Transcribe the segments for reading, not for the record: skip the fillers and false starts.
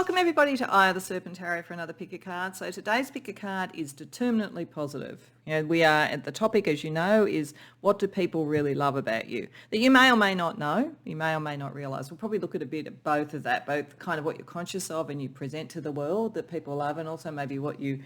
Welcome everybody to Eye of the Serpent Tarot for another pick a card. So today's pick a card is determinately positive. We are at the topic, as you know, is what do people really love about you? That you may or may not know, you may or may not realise. We'll probably look at a bit of both of that, both kind of what you're conscious of and you present to the world that people love, and also maybe what you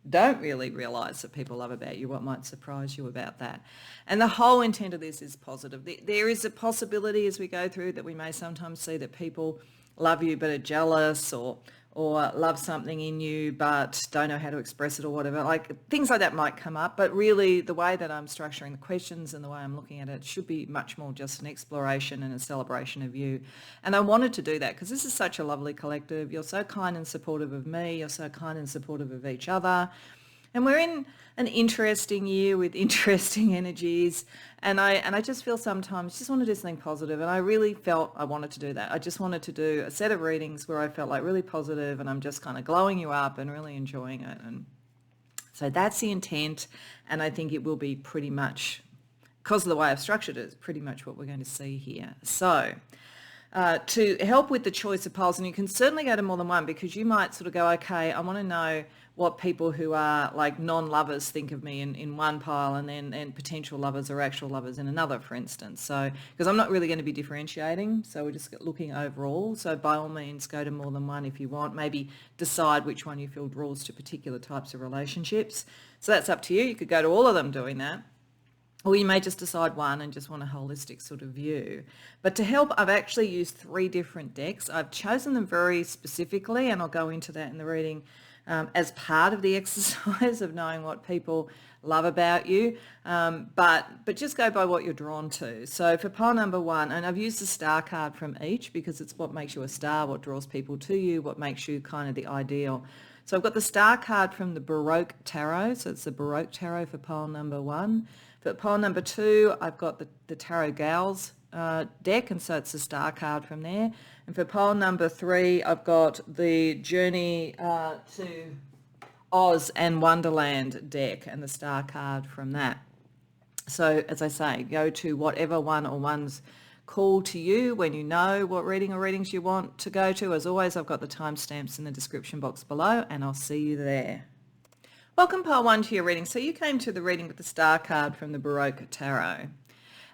don't really realise that people love about you, what might surprise you about that. And the whole intent of this is positive. There is a possibility as we go through that we may sometimes see that people love you but are jealous or love something in you but don't know how to express it or whatever. Like things like that might come up, but really the way that I'm structuring the questions and the way I'm looking at it should be much more just an exploration and a celebration of you. And I wanted to do that because this is such a lovely collective. You're so kind and supportive of me. You're so kind and supportive of each other. And we're in an interesting year with interesting energies. And I just feel sometimes just want to do something positive. And I really felt I wanted to do that. I just wanted to do a set of readings where I felt like really positive and I'm just kind of glowing you up and really enjoying it. And so that's the intent. And I think it will be pretty much, because of the way I've structured it, pretty much what we're going to see here. So to help with the choice of piles, and you can certainly go to more than one because you might sort of go, okay, I want to know what people who are like non-lovers think of me in one pile and potential lovers or actual lovers in another, for instance. So, because I'm not really going to be differentiating, so we're just looking overall. So by all means, go to more than one if you want. Maybe decide which one you feel draws to particular types of relationships. So that's up to you. You could go to all of them doing that. Or you may just decide one and just want a holistic sort of view. But to help, I've actually used 3 different decks. I've chosen them very specifically, and I'll go into that in the reading as part of the exercise of knowing what people love about you. But just go by what you're drawn to. So for pile number 1, and I've used the star card from each because it's what makes you a star, what draws people to you, what makes you kind of the ideal. So I've got the star card from the Baroque Tarot. So it's the Baroque Tarot for pile number 1. For pile number 2, I've got the Tarot Gals deck, and so it's the star card from there. And for pile number 3, I've got the Journey to Oz and Wonderland deck and the star card from that. So as I say, go to whatever one or ones call to you when you know what reading or readings you want to go to. As always, I've got the timestamps in the description box below, and I'll see you there. Welcome pile 1 to your reading. So you came to the reading with the star card from the Baroque Tarot.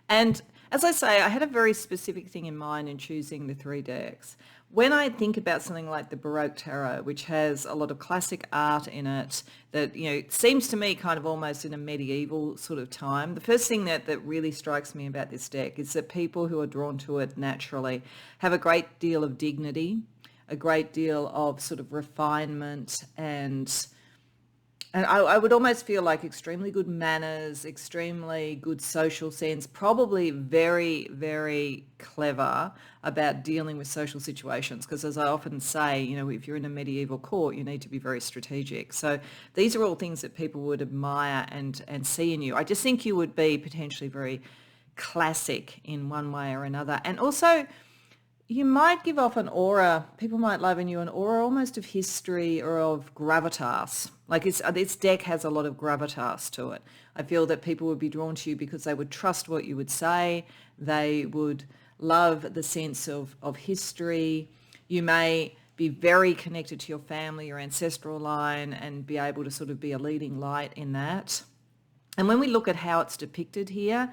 And as I say, I had a very specific thing in mind in choosing the 3 decks. When I think about something like the Baroque Tarot, which has a lot of classic art in it, that, it seems to me kind of almost in a medieval sort of time, the first thing that really strikes me about this deck is that people who are drawn to it naturally have a great deal of dignity, a great deal of sort of refinement, and I would almost feel like extremely good manners, extremely good social sense, probably very, very clever about dealing with social situations. Because as I often say, if you're in a medieval court, you need to be very strategic. So these are all things that people would admire and see in you. I just think you would be potentially very classic in one way or another. And also, you might give off an aura, people might love in you an aura almost of history or of gravitas. Like this deck has a lot of gravitas to it. I feel that people would be drawn to you because they would trust what you would say. They would love the sense of history. You may be very connected to your family, your ancestral line, and be able to sort of be a leading light in that. And when we look at how it's depicted here,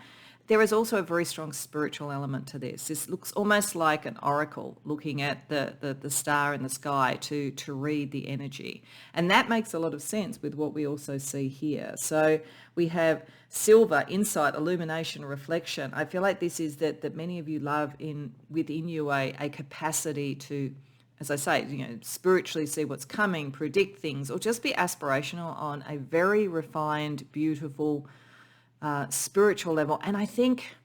there is also a very strong spiritual element to this. This looks almost like an oracle looking at the star in the sky to read the energy. And that makes a lot of sense with what we also see here. So we have silver, insight, illumination, reflection. I feel like this is that many of you love within you a capacity to, as I say, spiritually see what's coming, predict things, or just be aspirational on a very refined, beautiful, spiritual level. And I think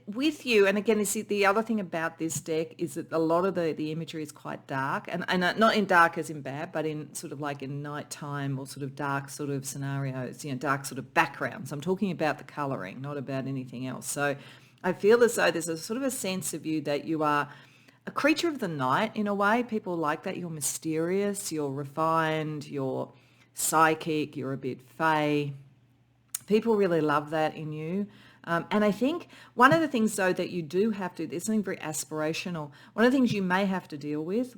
with you, and again, the other thing about this deck is that a lot of the imagery is quite dark, and not in dark as in bad, but in sort of like in nighttime or sort of dark sort of scenarios, dark sort of backgrounds. I'm talking about the colouring, not about anything else. So I feel as though there's a sort of a sense of you that you are a creature of the night in a way. People like that. You're mysterious, you're refined, you're psychic, you're a bit fey. People really love that in you. And I think one of the things, though, that you do have to, there's something very aspirational. One of the things you may have to deal with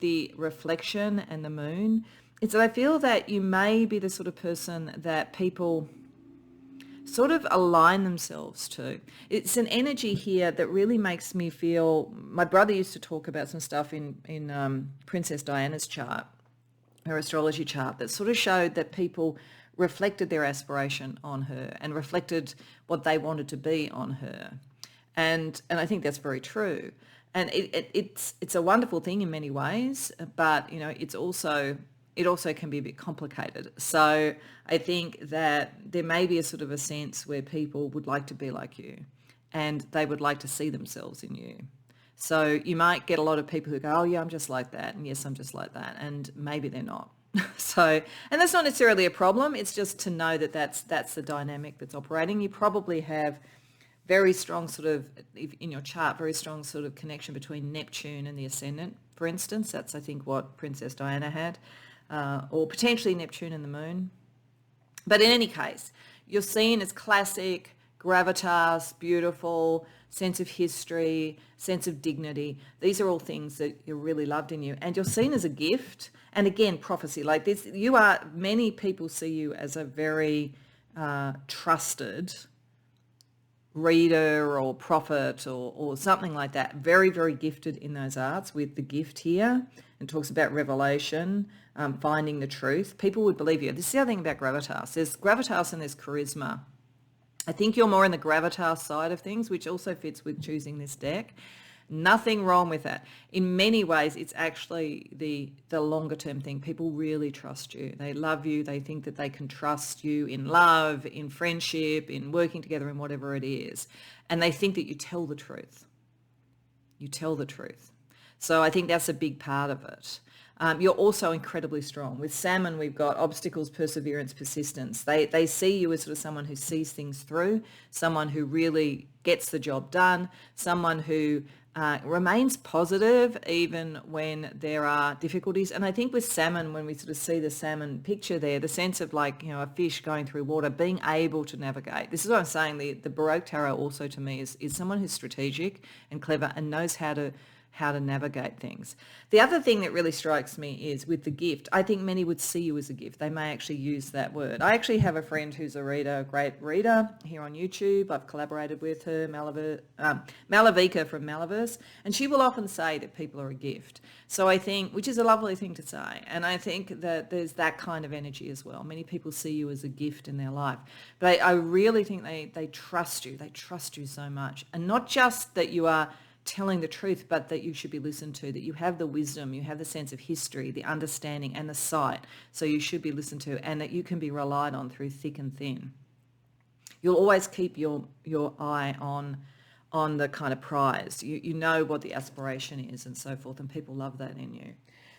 the reflection and the moon, is that I feel that you may be the sort of person that people sort of align themselves to. It's an energy here that really makes me feel, my brother used to talk about some stuff in Princess Diana's chart, her astrology chart, that sort of showed that people reflected their aspiration on her and reflected what they wanted to be on her. And I think that's very true. And it's a wonderful thing in many ways, but, you know, it also can be a bit complicated. So I think that there may be a sort of a sense where people would like to be like you and they would like to see themselves in you. So you might get a lot of people who go, oh yeah, I'm just like that. And yes, I'm just like that. And maybe they're not. So, and that's not necessarily a problem. It's just to know that that's the dynamic that's operating. You probably have very strong sort of, in your chart, very strong sort of connection between Neptune and the ascendant, for instance. That's, I think, what Princess Diana had, or potentially Neptune and the moon. But in any case, you're seen as classic, gravitas, beautiful, sense of history, sense of dignity. These are all things that you're really loved in you. And you're seen as a gift. And again, prophecy, like this, many people see you as a very trusted reader or prophet or something like that. Very, very gifted in those arts with the gift here, and talks about revelation, finding the truth. People would believe you. This is the other thing about gravitas. There's gravitas and there's charisma. I think you're more in the gravitas side of things, which also fits with choosing this deck. Nothing wrong with that. In many ways, it's actually the longer term thing. People really trust you. They love you. They think that they can trust you in love, in friendship, in working together, in whatever it is. And they think that you tell the truth. You tell the truth. So I think that's a big part of it. You're also incredibly strong. With Salmon, we've got obstacles, perseverance, persistence. They see you as sort of someone who sees things through, someone who really gets the job done, someone who remains positive even when there are difficulties. And I think with Salmon, when we sort of see the salmon picture there, the sense of like, you know, a fish going through water, being able to navigate. This is what I'm saying. The Baroque Tarot also to me is someone who's strategic and clever and knows how to navigate things. The other thing that really strikes me is with the gift, I think many would see you as a gift. They may actually use that word. I actually have a friend who's a reader, a great reader here on YouTube. I've collaborated with her, Malavika from Malaverse, and she will often say that people are a gift. So I think, which is a lovely thing to say, and I think that there's that kind of energy as well. Many people see you as a gift in their life, but I really think they trust you. They trust you so much, and not just that you are telling the truth, but that you should be listened to, that you have the wisdom, you have the sense of history, the understanding and the sight, so you should be listened to, and that you can be relied on through thick and thin. You'll always keep your eye on the kind of prize. You know what the aspiration is and so forth, and people love that in you.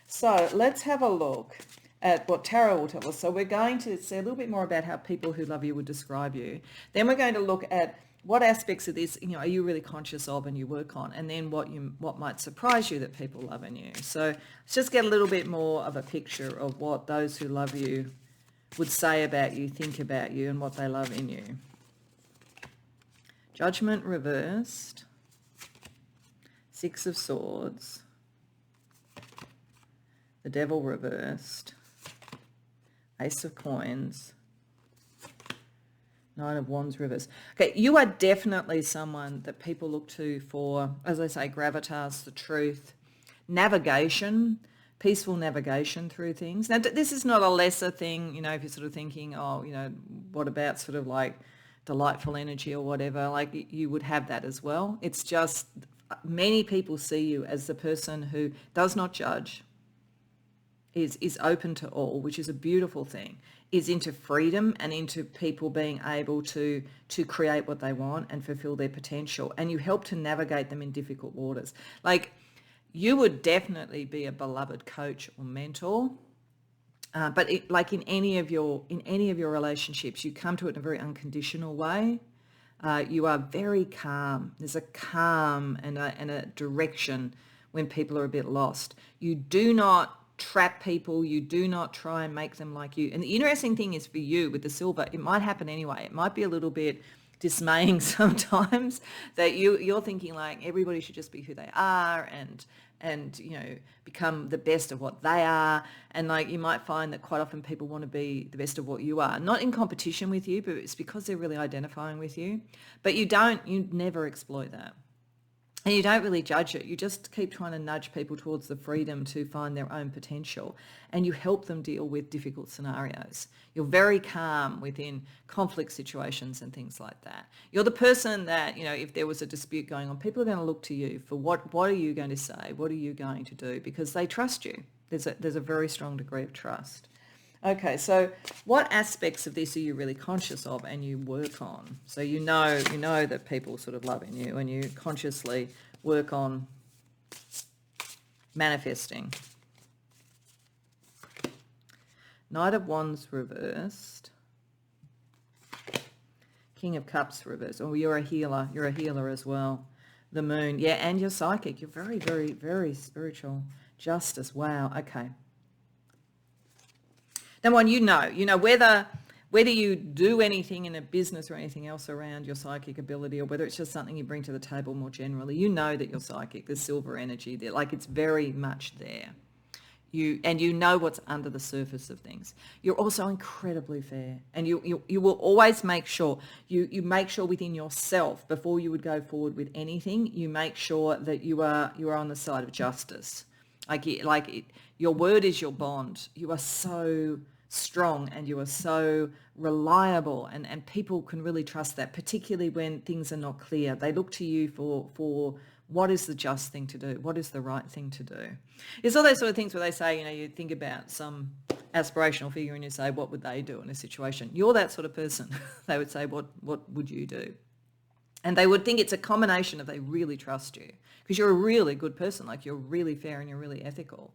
So let's have a look at what tarot will tell us. So we're going to see a little bit more about how people who love you would describe you. Then we're going to look at what aspects of this, you know, are you really conscious of and you work on, and then what might surprise you that people love in you. So let's just get a little bit more of a picture of what those who love you would say about you, think about you, and what they love in you. Judgment reversed, Six of Swords, the Devil reversed, Ace of Coins, Nine of Wands reversed. Okay, you are definitely someone that people look to for, as I say, gravitas, the truth, navigation, peaceful navigation through things. Now, this is not a lesser thing, you know, if you're sort of thinking, oh, you know, what about sort of like delightful energy or whatever, like you would have that as well. It's just many people see you as the person who does not judge, is open to all, which is a beautiful thing, is into freedom and into people being able to create what they want and fulfill their potential. And you help to navigate them in difficult waters. Like, you would definitely be a beloved coach or mentor. But like in any of your relationships, you come to it in a very unconditional way. You are very calm. There's a calm and a direction when people are a bit lost. You do not trap people. You do not try and make them like you. And the interesting thing is for you with the silver, it might happen anyway. It might be a little bit dismaying sometimes, that you're thinking like everybody should just be who they are and become the best of what they are. And like you might find that quite often people want to be the best of what you are, not in competition with you, but it's because they're really identifying with you. But you never exploit that. And you don't really judge it. You just keep trying to nudge people towards the freedom to find their own potential, and you help them deal with difficult scenarios. You're very calm within conflict situations and things like that. You're the person that, if there was a dispute going on, people are going to look to you for what are you going to say? What are you going to do? Because they trust you. There's a very strong degree of trust. Okay, so what aspects of this are you really conscious of and you work on? So you know that people sort of loving you, and you consciously work on manifesting. Knight of Wands reversed. King of Cups reversed. Oh, you're a healer. You're a healer as well. The Moon. Yeah, and you're psychic. You're very, very, very spiritual. Justice. Wow. Okay. Number one, whether you do anything in a business or anything else around your psychic ability, or whether it's just something you bring to the table more generally, you know that you're psychic. There's silver energy there. Like it's very much there. You know what's under the surface of things. You're also incredibly fair, and you will always make sure you make sure within yourself before you would go forward with anything. You make sure that you are on the side of justice. Your word is your bond. You are so strong and you are so reliable, and people can really trust that, particularly when things are not clear. They look to you for what is the just thing to do, what is the right thing to do. It's all those sort of things where they say, you think about some aspirational figure and you say, what would they do in a situation? You're that sort of person. They would say, what would you do? And they would think it's a combination of they really trust you because you're a really good person, like you're really fair and you're really ethical.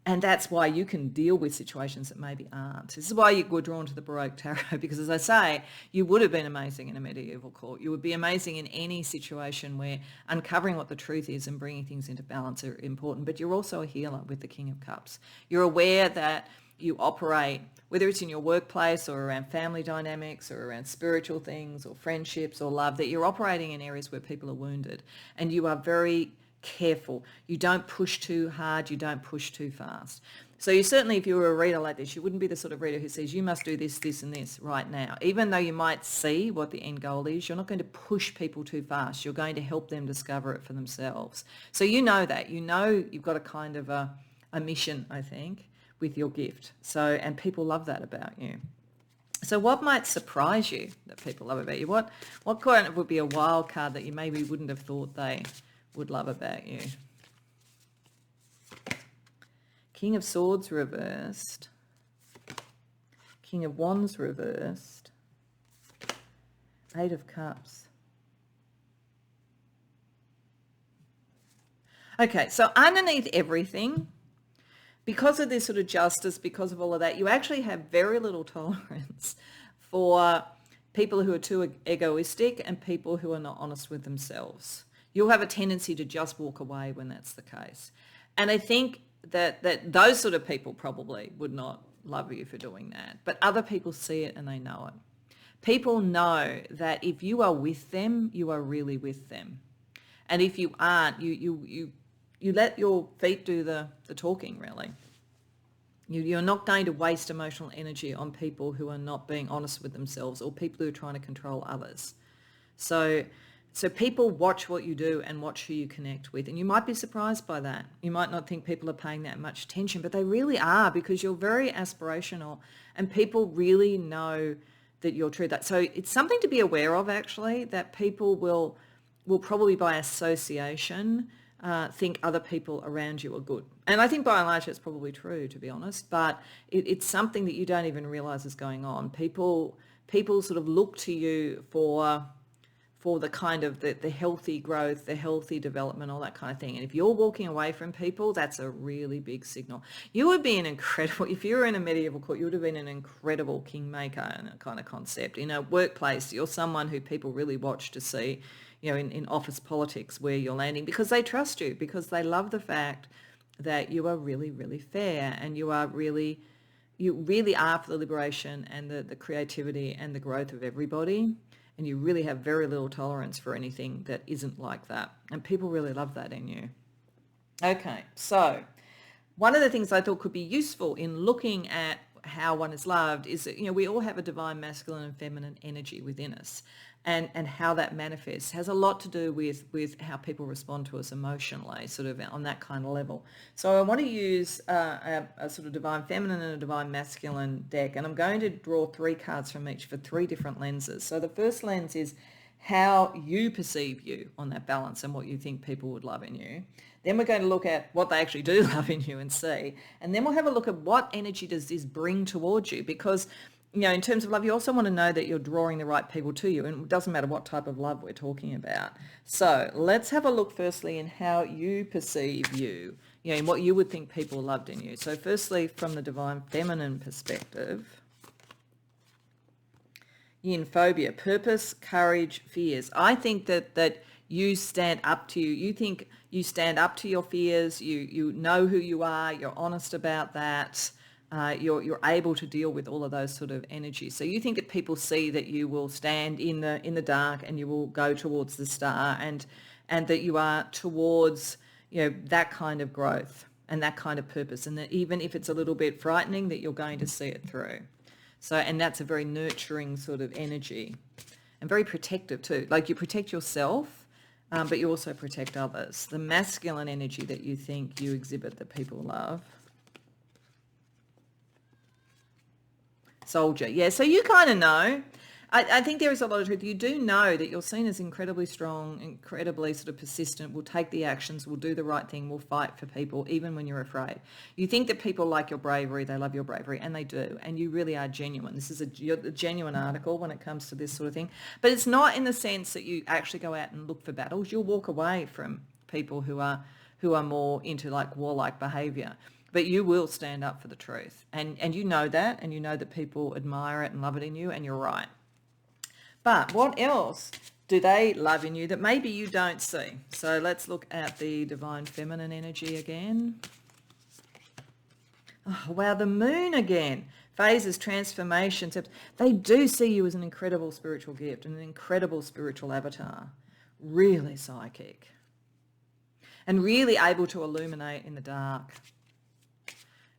And that's why you can deal with situations that maybe aren't. This is why you were drawn to the Baroque Tarot, because as I say, you would have been amazing in a medieval court. You would be amazing in any situation where uncovering what the truth is and bringing things into balance are important. But you're also a healer with the King of Cups. You're aware that you operate, whether it's in your workplace or around family dynamics or around spiritual things or friendships or love, that you're operating in areas where people are wounded, and you are very careful. You don't push too hard. You don't push too fast. So you certainly, if you were a reader like this, you wouldn't be the sort of reader who says, you must do this, this and this right now. Even though you might see what the end goal is, you're not going to push people too fast. You're going to help them discover it for themselves. So you know that. You know you've got a kind of a mission, I think, with your gift. So, and people love that about you. So what might surprise you that people love about you? What kind of would be a wild card that you maybe wouldn't have thought they would love about you? King of Swords reversed. King of Wands reversed. Eight of Cups. Okay, so underneath everything, because of this sort of justice, because of all of that, you actually have very little tolerance for people who are too egoistic and people who are not honest with themselves. You'll have a tendency to just walk away when that's the case. And I think that those sort of people probably would not love you for doing that. But other people see it and they know it. People know that if you are with them, you are really with them. And if you aren't, you let your feet do the talking, really. You're not going to waste emotional energy on people who are not being honest with themselves or people who are trying to control others. So people watch what you do and watch who you connect with. And you might be surprised by that. You might not think people are paying that much attention, but they really are, because you're very aspirational and people really know that you're true. So it's something to be aware of, actually, that people will probably by association think other people around you are good. And I think by and large it's probably true, to be honest, but it's something that you don't even realise is going on. People sort of look to you for the kind of the healthy growth, the healthy development, all that kind of thing. And if you're walking away from people, that's a really big signal. You would be an incredible, if you were in a medieval court, you would have been an incredible kingmaker in a kind of concept. In a workplace, you're someone who people really watch to see, in office politics where you're landing, because they trust you, because they love the fact that you are really, really fair and you really are for the liberation and the creativity and the growth of everybody. and you really have very little tolerance for anything that isn't like that. And people really love that in you. Okay, so one of the things I thought could be useful in looking at how one is loved is that, we all have a divine masculine and feminine energy within us, and how that manifests has a lot to do with how people respond to us emotionally, sort of on that kind of level. So I want to use a sort of divine feminine and a divine masculine deck, and I'm going to draw 3 cards from each for 3 different lenses. So the first lens is how you perceive you on that balance and what you think people would love in you. Then we're going to look at what they actually do love in you and see. And then we'll have a look at what energy does this bring towards you, because, in terms of love, you also want to know that you're drawing the right people to you, and it doesn't matter what type of love we're talking about. So let's have a look firstly in how you perceive you, in what you would think people loved in you. So firstly, from the divine feminine perspective, yin phobia, purpose, courage, fears. I think that you stand up to you think you stand up to your fears, you know who you are, you're honest about that, you're able to deal with all of those sort of energies. So you think that people see that you will stand in the dark and you will go towards the star, and that you are towards that kind of growth and that kind of purpose, and that even if it's a little bit frightening, that you're going to see it through. So, and that's a very nurturing sort of energy, and very protective too. Like, you protect yourself, but you also protect others. The masculine energy that you think you exhibit that people love. Soldier. Yeah, so you kind of know. I think there is a lot of truth. You do know that you're seen as incredibly strong, incredibly sort of persistent, will take the actions, will do the right thing, will fight for people, even when you're afraid. You think that people like your bravery, they love your bravery, and they do, and you really are genuine. This is a genuine article when it comes to this sort of thing. But it's not in the sense that you actually go out and look for battles. You'll walk away from people who are more into like warlike behaviour. But you will stand up for the truth. And you know that, and you know that people admire it and love it in you, and you're right. But what else do they love in you that maybe you don't see? So let's look at the divine feminine energy again. Oh, wow, the moon again. Phases, transformations. They do see you as an incredible spiritual gift and an incredible spiritual avatar. Really psychic. And really able to illuminate in the dark.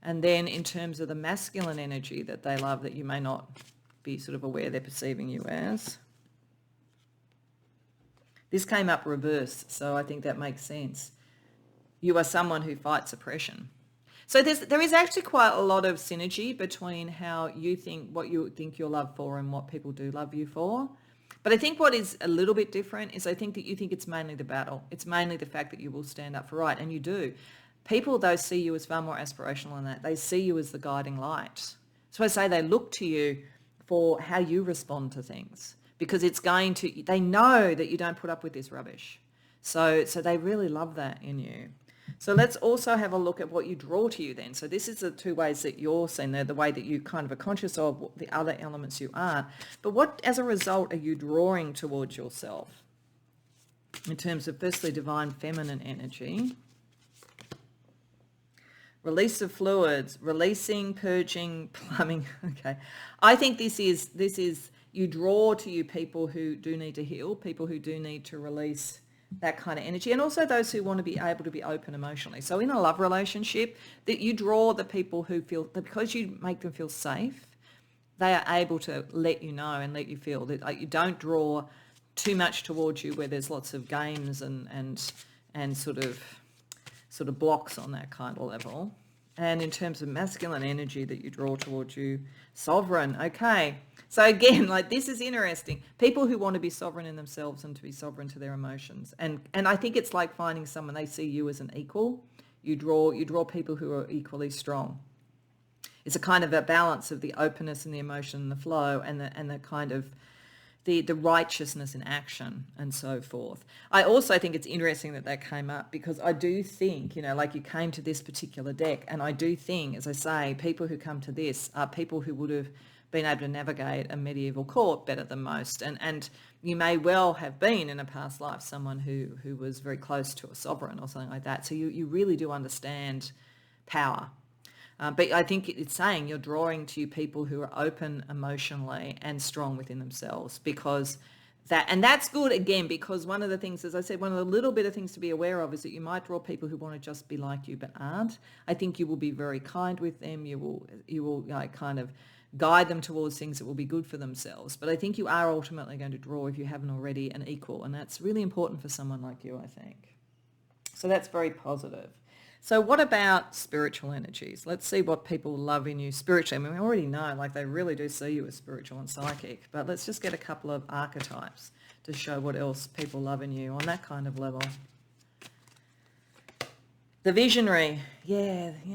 And then in terms of the masculine energy that they love, that you may not be sort of aware they're perceiving you as. This came up reversed, so I think that makes sense. You are someone who fights oppression. So there is actually quite a lot of synergy between how you think, what you think you're loved for, and what people do love you for. But I think what is a little bit different is I think that you think it's mainly the battle. It's mainly the fact that you will stand up for right, and you do. People, though, see you as far more aspirational than that. They see you as the guiding light. So I say they look to you for how you respond to things, because they know that you don't put up with this rubbish. So they really love that in you. So let's also have a look at what you draw to you then. So this is the 2 ways that you're seen there, the way that you kind of are conscious of the other elements you are. But what, as a result, are you drawing towards yourself? In terms of, firstly, divine feminine energy. Release of fluids, releasing, purging, plumbing. Okay. I think this is you draw to you people who do need to heal, people who do need to release that kind of energy, and also those who want to be able to be open emotionally. So in a love relationship, that you draw the people who feel that because you make them feel safe, they are able to let you know and let you feel that, like, you don't draw too much towards you where there's lots of games and sort of blocks on that kind of level. And in terms of masculine energy that you draw towards you, sovereign. Okay. So again, like, this is interesting. People who want to be sovereign in themselves and to be sovereign to their emotions. And I think it's like finding someone, they see you as an equal. You draw people who are equally strong. It's a kind of a balance of the openness and the emotion and the flow and the kind of the righteousness in action and so forth. I also think it's interesting that came up, because I do think, like, you came to this particular deck, and I do think, as I say, people who come to this are people who would have been able to navigate a medieval court better than most. And you may well have been in a past life someone who was very close to a sovereign or something like that. So you really do understand power. But I think it's saying you're drawing to you people who are open emotionally and strong within themselves, because And that's good, again, because one of the things, as I said, one of the little bit of things to be aware of is that you might draw people who want to just be like you but aren't. I think you will be very kind with them. You will like, kind of guide them towards things that will be good for themselves. But I think you are ultimately going to draw, if you haven't already, an equal, and that's really important for someone like you, I think. So that's very positive. So what about spiritual energies? Let's see what people love in you spiritually. I mean, we already know, like, they really do see you as spiritual and psychic, but let's just get a couple of archetypes to show what else people love in you on that kind of level. The visionary,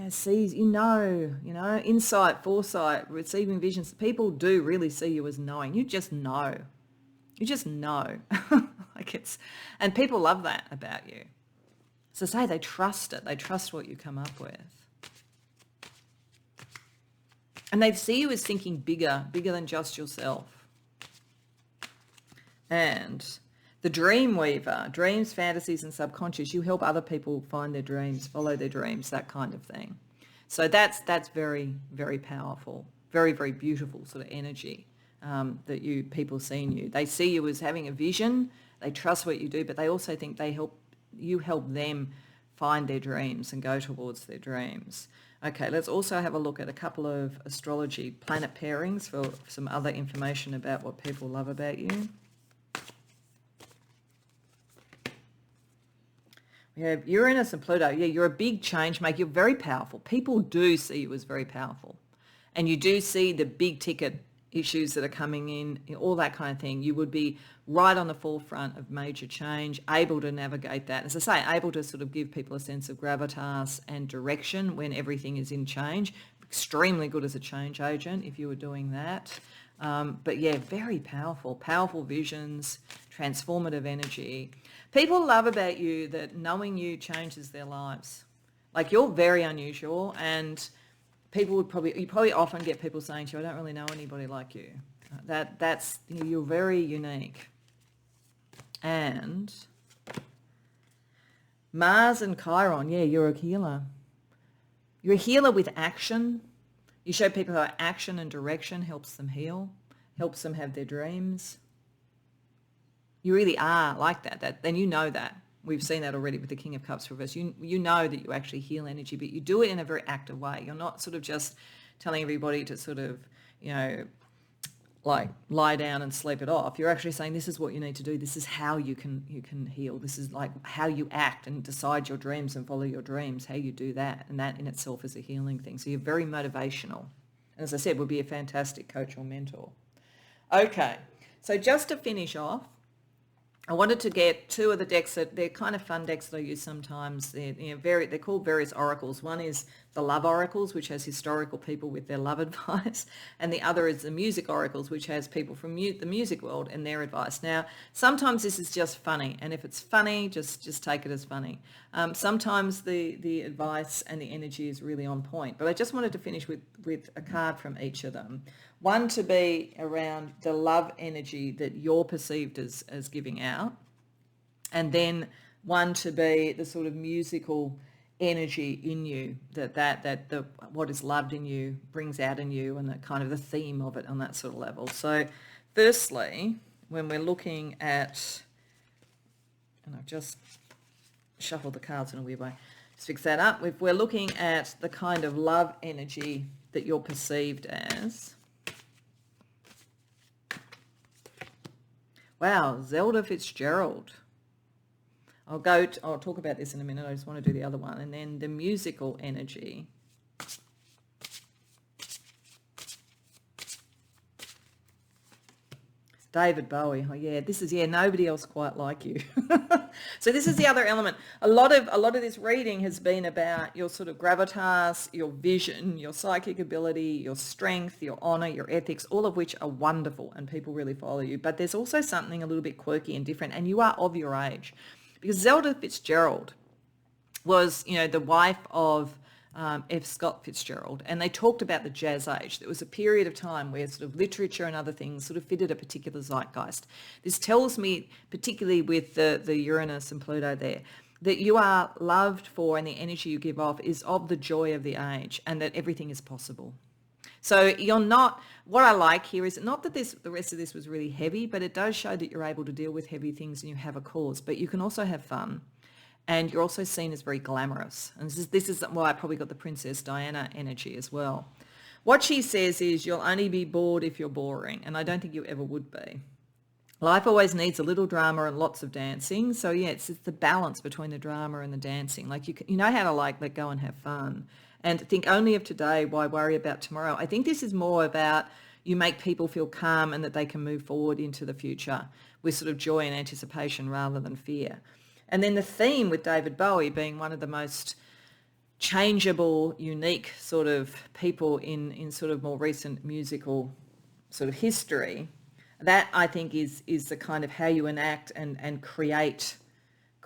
sees, insight, foresight, receiving visions. People do really see you as knowing. You just know. You just know. And people love that about you. So say they trust it. They trust what you come up with. And they see you as thinking bigger than just yourself. And the dream weaver, dreams, fantasies, and subconscious, you help other people find their dreams, follow their dreams, that kind of thing. So that's very, very powerful, very, very beautiful sort of energy that people see in you. They see you as having a vision. They trust what you do, but they also think you help them find their dreams and go towards their dreams. Okay, let's also have a look at a couple of astrology planet pairings for some other information about what people love about you. We have Uranus and Pluto. Yeah, you're a big change maker. You're very powerful. People do see you as very powerful. And you do see the big ticket issues that are coming in, all that kind of thing. You would be right on the forefront of major change, able to navigate that. As I say, able to sort of give people a sense of gravitas and direction when everything is in change. Extremely good as a change agent if you were doing that. But yeah, very powerful visions, transformative energy. People love about you that knowing you changes their lives. Like, you're very unusual, and you probably often get people saying to you, I don't really know anybody like you. You're very unique. And Mars and Chiron, yeah, you're a healer. You're a healer with action. You show people how action and direction helps them heal, helps them have their dreams. You really are like that. Then you know that. We've seen that already with the King of Cups reverse. You know that you actually heal energy, but you do it in a very active way. You're not sort of just telling everybody to sort of, like lie down and sleep it off. You're actually saying, this is what you need to do. This is how you can heal. This is like how you act and decide your dreams and follow your dreams, how you do that. And that in itself is a healing thing. So you're very motivational. And as I said, would be a fantastic coach or mentor. Okay, so just to finish off, I wanted to get two of the decks that they're kind of fun decks that I use sometimes. They're called various oracles. One is the love oracles, which has historical people with their love advice, and the other is the music oracles, which has people from the music world and their advice. Now, sometimes this is just funny, and if it's funny, just take it as funny. Sometimes the advice and the energy is really on point, but I just wanted to finish with a card from each of them. One to be around the love energy that you're perceived as giving out, and then one to be the sort of musical energy in you that what is loved in you brings out in you, and that kind of the theme of it on that sort of level. So firstly, when we're looking at, and I've just shuffled the cards in a weird way, just fix that up. If we're looking at the kind of love energy that you're perceived as, wow, Zelda Fitzgerald. I'll talk about this in a minute. I just want to do the other one. And then the musical energy. David Bowie. Oh yeah, nobody else quite like you. So this is the other element. A lot of this reading has been about your sort of gravitas, your vision, your psychic ability, your strength, your honor, your ethics, all of which are wonderful and people really follow you. But there's also something a little bit quirky and different, and you are of your age. Because Zelda Fitzgerald was, the wife of F. Scott Fitzgerald, and they talked about the Jazz Age. There was a period of time where sort of literature and other things sort of fitted a particular zeitgeist. This tells me, particularly with the Uranus and Pluto there, that you are loved for, and the energy you give off is of the joy of the age, and that everything is possible. So you're not, what I like here is not that the rest of this was really heavy, but it does show that you're able to deal with heavy things and you have a cause, but you can also have fun. And you're also seen as very glamorous. And this is why I probably got the Princess Diana energy as well. What she says is you'll only be bored if you're boring. And I don't think you ever would be. Life always needs a little drama and lots of dancing. So yeah, it's the balance between the drama and the dancing. Like you know how to like let go and have fun. And think only of today, why worry about tomorrow? I think this is more about you make people feel calm and that they can move forward into the future with sort of joy and anticipation rather than fear. And then the theme with David Bowie being one of the most changeable, unique sort of people in sort of more recent musical sort of history, that I think is the kind of how you enact and create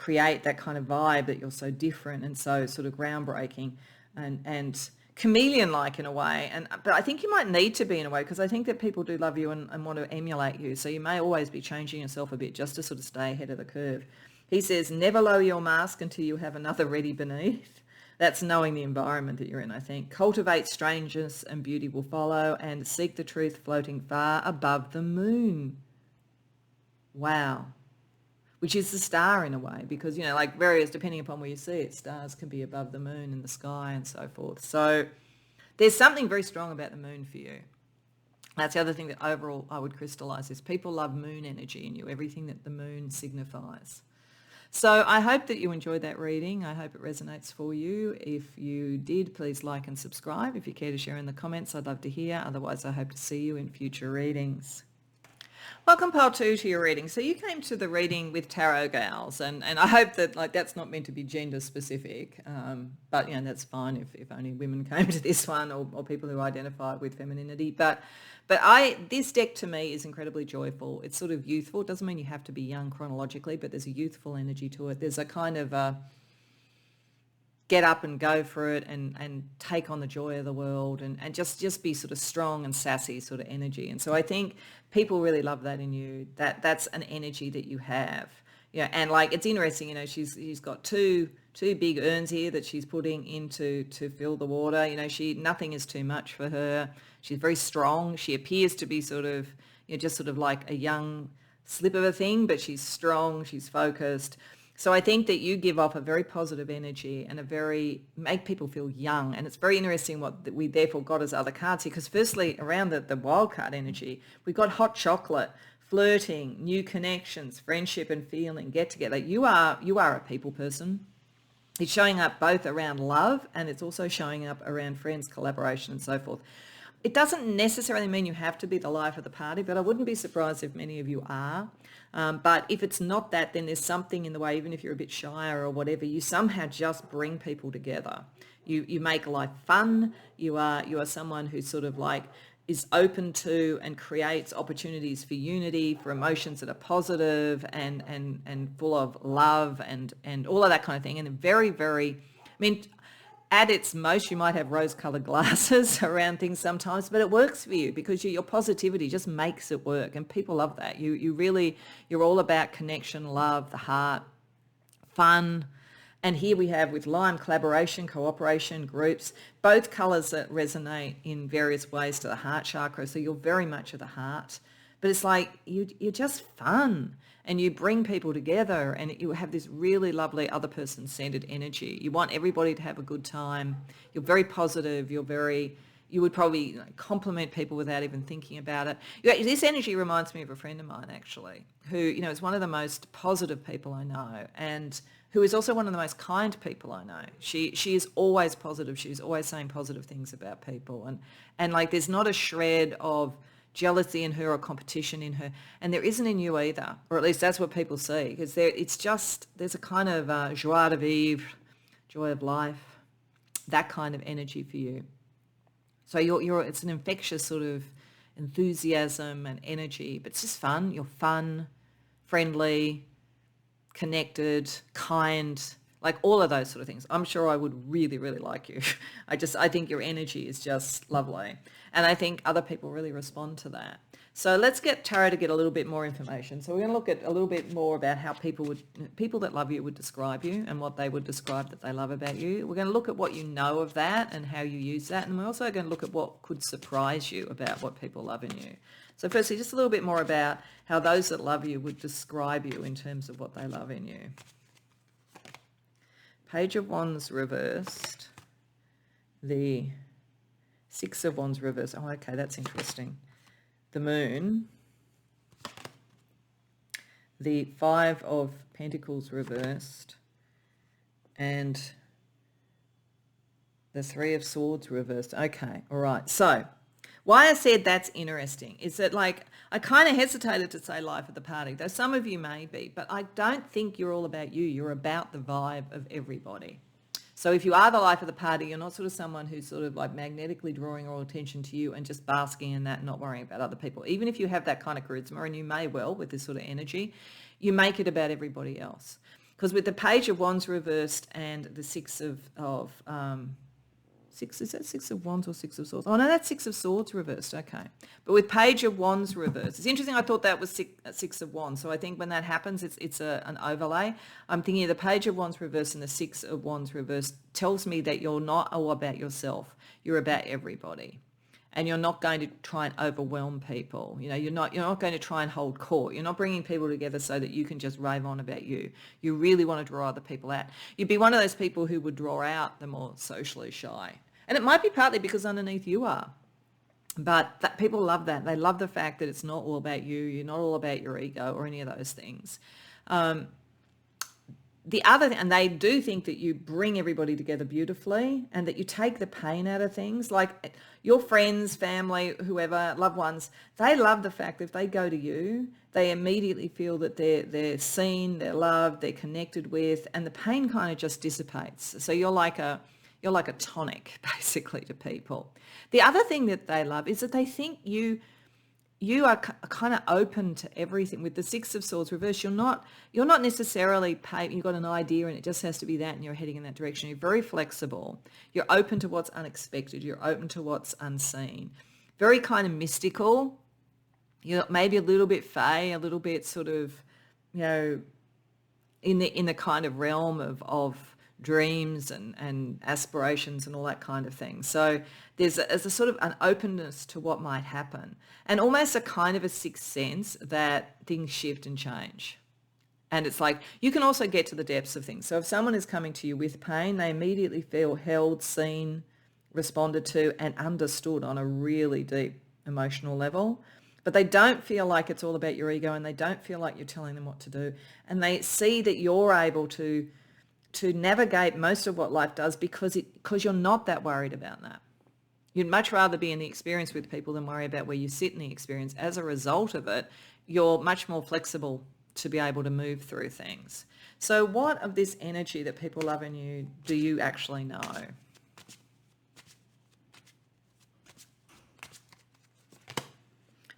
that kind of vibe that you're so different and so sort of groundbreaking and chameleon-like in a way. But I think you might need to be in a way because I think that people do love you and want to emulate you. So you may always be changing yourself a bit just to sort of stay ahead of the curve. He says, never lower your mask until you have another ready beneath. That's knowing the environment that you're in, I think. Cultivate strangeness and beauty will follow, and seek the truth floating far above the moon. Wow. Which is the star in a way, because, you know, like depending upon where you see it, stars can be above the moon in the sky and so forth. So there's something very strong about the moon for you. That's the other thing that overall I would crystallize is people love moon energy in you, everything that the moon signifies. So I hope that you enjoyed that reading. I hope it resonates for you. If you did, please like and subscribe. If you care to share in the comments, I'd love to hear. Otherwise, I hope to see you in future readings. Welcome, Pile 2, to your reading. So you came to the reading with Tarot Gals, and I hope that that's not meant to be gender specific, but that's fine if only women came to this one or people who identify with femininity. But this deck to me is incredibly joyful. It's sort of youthful. It doesn't mean you have to be young chronologically, but there's a youthful energy to it. There's a kind of get up and go for it and take on the joy of the world and just be sort of strong and sassy sort of energy. And so I think people really love that in you. That's an energy that you have. Yeah, and it's interesting, she's got two big urns here that she's putting into to fill the water. Nothing is too much for her. She's very strong. She appears to be sort of, just sort of like a young slip of a thing, but she's strong, she's focused. So I think that you give off a very positive energy and make people feel young. And it's very interesting what we therefore got as other cards here, because firstly, around the wild card energy, we've got hot chocolate, flirting, new connections, friendship and feeling, get together. You are a people person. It's showing up both around love and it's also showing up around friends, collaboration and so forth. It doesn't necessarily mean you have to be the life of the party, but I wouldn't be surprised if many of you are. But if it's not that, then there's something in the way, even if you're a bit shyer or whatever, you somehow just bring people together. You make life fun. You are someone who sort of is open to and creates opportunities for unity, for emotions that are positive and full of love and all of that kind of thing. And very, very, at its most, you might have rose-coloured glasses around things sometimes, but it works for you because your positivity just makes it work, and people love that. You're all about connection, love, the heart, fun. And here we have with lime, collaboration, cooperation, groups, both colours that resonate in various ways to the heart chakra. So you're very much of the heart, but it's like you're just fun. And you bring people together and you have this really lovely other person-centered energy. You want everybody to have a good time. You're very positive. You would probably compliment people without even thinking about it. This energy reminds me of a friend of mine, actually, who, is one of the most positive people I know and who is also one of the most kind people I know. She is always positive. She's always saying positive things about people. And there's not a shred of jealousy in her or competition in her, and there isn't in you either, or at least that's what people see, because there's a kind of joie de vivre, joy of life, that kind of energy for you. So it's an infectious sort of enthusiasm and energy, but it's just fun. You're fun, friendly, connected, kind, like all of those sort of things. I'm sure I would really, really like you. I think your energy is just lovely. And I think other people really respond to that. So let's get Tara to get a little bit more information. So we're going to look at a little bit more about how people that love you would describe you and what they would describe that they love about you. We're going to look at what you know of that and how you use that. And we're also going to look at what could surprise you about what people love in you. So firstly, just a little bit more about how those that love you would describe you in terms of what they love in you. Page of Wands reversed. The Six of Wands reversed. Oh, okay, that's interesting. The Moon. The Five of Pentacles reversed. And the Three of Swords reversed. Okay, all right. So why I said that's interesting is that, like, I kind of hesitated to say life at the party, though some of you may be, but I don't think you're all about you. You're about the vibe of everybody. So if you are the life of the party, you're not sort of someone who's sort of like magnetically drawing all attention to you and just basking in that and not worrying about other people. Even if you have that kind of charisma, and you may well with this sort of energy, you make it about everybody else. Because with the Page of Wands reversed and the Six of is that Six of Wands or Six of Swords? Oh, no, that's Six of Swords reversed. Okay. But with Page of Wands reversed, it's interesting. I thought that was Six of Wands. So I think when that happens, it's an overlay. I'm thinking of the Page of Wands reversed and the Six of Wands reversed tells me that you're not all about yourself. You're about everybody. And you're not going to try and overwhelm people. You know, you're not going to try and hold court. You're not bringing people together so that you can just rave on about you. You really want to draw other people out. You'd be one of those people who would draw out the more socially shy. And it might be partly because underneath you are. But that people love that. They love the fact that it's not all about you. You're not all about your ego or any of those things. The other thing, and they do think that you bring everybody together beautifully and that you take the pain out of things. Like your friends, family, whoever, loved ones, they love the fact that if they go to you, they immediately feel that they're seen, they're loved, they're connected with, and the pain kind of just dissipates. So you're like a tonic, basically, to people. The other thing that they love is that they think you are kind of open to everything. With the Six of Swords reversed, you're not necessarily you've got an idea and it just has to be that and you're heading in that direction. You're very flexible. You're open to what's unexpected. You're open to what's unseen. Very kind of mystical. You're maybe a little bit fae, a little bit sort of, you know, in the kind of realm of dreams and aspirations and all that kind of thing. So there's a sort of an openness to what might happen and almost a kind of a sixth sense that things shift and change. And it's like you can also get to the depths of things. So if someone is coming to you with pain, they immediately feel held, seen, responded to and understood on a really deep emotional level. But they don't feel like it's all about your ego and they don't feel like you're telling them what to do. And they see that you're able to navigate most of what life does because you're not that worried about that. You'd much rather be in the experience with people than worry about where you sit in the experience. As a result of it, you're much more flexible to be able to move through things. So what of this energy that people love in you do you actually know?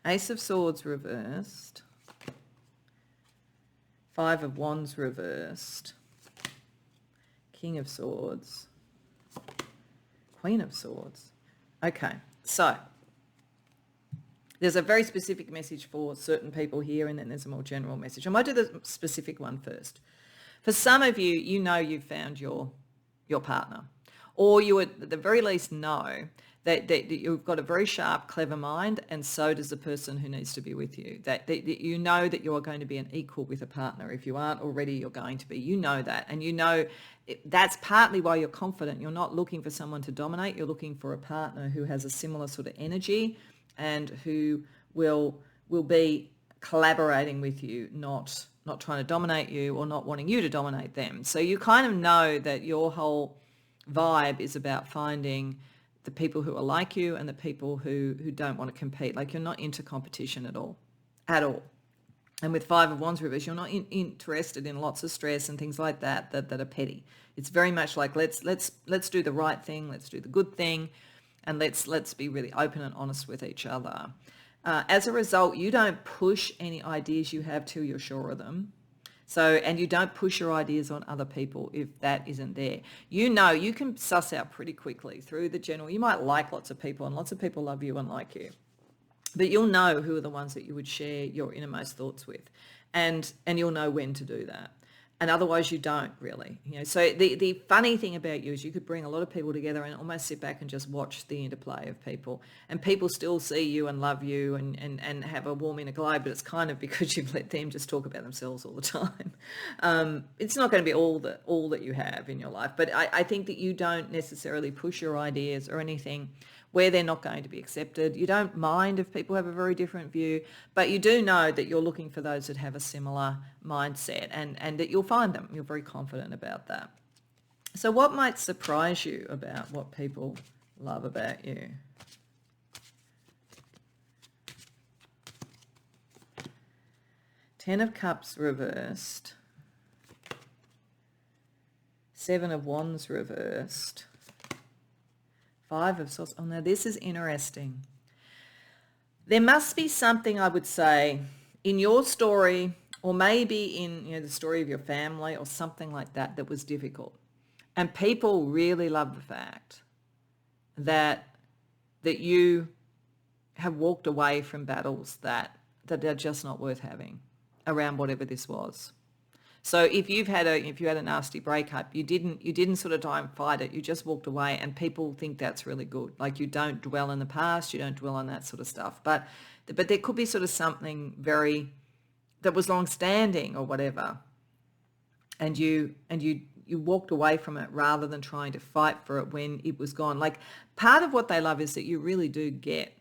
Ace of Swords reversed. Five of Wands reversed. King of Swords, Queen of Swords. Okay, so there's a very specific message for certain people here and then there's a more general message. I might do the specific one first. For some of you, you know you've found your partner, or you at the very least know that you've got a very sharp, clever mind, and so does the person who needs to be with you. That you know that you are going to be an equal with a partner. If you aren't already, you're going to be. You know that, and you know that's partly why you're confident. You're not looking for someone to dominate. You're looking for a partner who has a similar sort of energy and who will be collaborating with you, not trying to dominate you or not wanting you to dominate them. So you kind of know that your whole vibe is about finding the people who are like you and the people who don't want to compete. Like you're not into competition at all. And with Five of Wands reversed, you're not interested in lots of stress and things like that are petty. It's very much like let's do the right thing, let's do the good thing, and let's be really open and honest with each other. As a result, you don't push any ideas you have till you're sure of them. So, and you don't push your ideas on other people if that isn't there. You know, you can suss out pretty quickly through the general. You might like lots of people and lots of people love you and like you, but you'll know who are the ones that you would share your innermost thoughts with, and you'll know when to do that. And otherwise you don't really, So the funny thing about you is you could bring a lot of people together and almost sit back and just watch the interplay of people, and people still see you and love you and have a warm inner glow, but it's kind of because you've let them just talk about themselves all the time. It's not going to be all that you have in your life, but I think that you don't necessarily push your ideas or anything where they're not going to be accepted. You don't mind if people have a very different view, but you do know that you're looking for those that have a similar mindset, and that you'll find them. You're very confident about that. So what might surprise you about what people love about you? Ten of Cups reversed. Seven of Wands reversed. Five of Swords. Oh, now this is interesting. There must be something, I would say, in your story, or maybe in the story of your family or something like that, that was difficult. And people really love the fact that you have walked away from battles that are just not worth having around whatever this was. So if you had a nasty breakup, you didn't sort of try and fight it. You just walked away, and people think that's really good. Like, you don't dwell in the past, you don't dwell on that sort of stuff. But there could be sort of something that was long-standing or whatever, and you walked away from it rather than trying to fight for it when it was gone. Like, part of what they love is that you really do get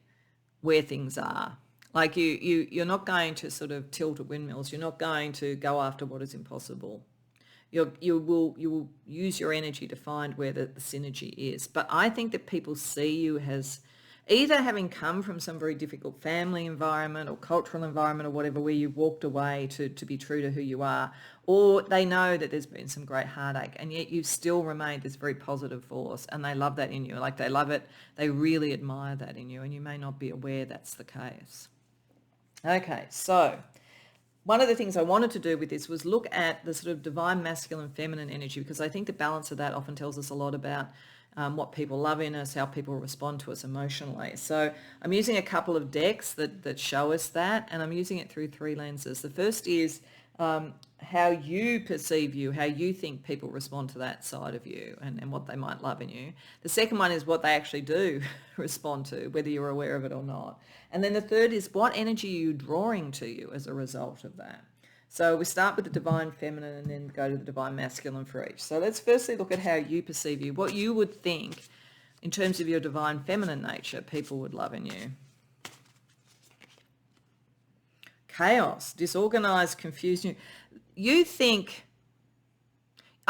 where things are. Like, you're not going to sort of tilt at windmills. You're not going to go after what is impossible. You will use your energy to find where the synergy is. But I think that people see you as either having come from some very difficult family environment or cultural environment or whatever, where you walked away to be true to who you are, or they know that there's been some great heartache, and yet you've still remained this very positive force, and they love that in you. Like, they love it. They really admire that in you, and you may not be aware that's the case. Okay, so one of the things I wanted to do with this was look at the sort of divine masculine feminine energy, because I think the balance of that often tells us a lot about what people love in us, how people respond to us emotionally. So I'm using a couple of decks that show us that, and I'm using it through three lenses. The first is how you perceive you, how you think people respond to that side of you, and what they might love in you. The second one is what they actually do respond to, whether you're aware of it or not. And then the third is what energy are you drawing to you as a result of that. So we start with the divine feminine and then go to the divine masculine for each. So let's firstly look at how you perceive you, what you would think in terms of your divine feminine nature people would love in you. Chaos, disorganized, confused. I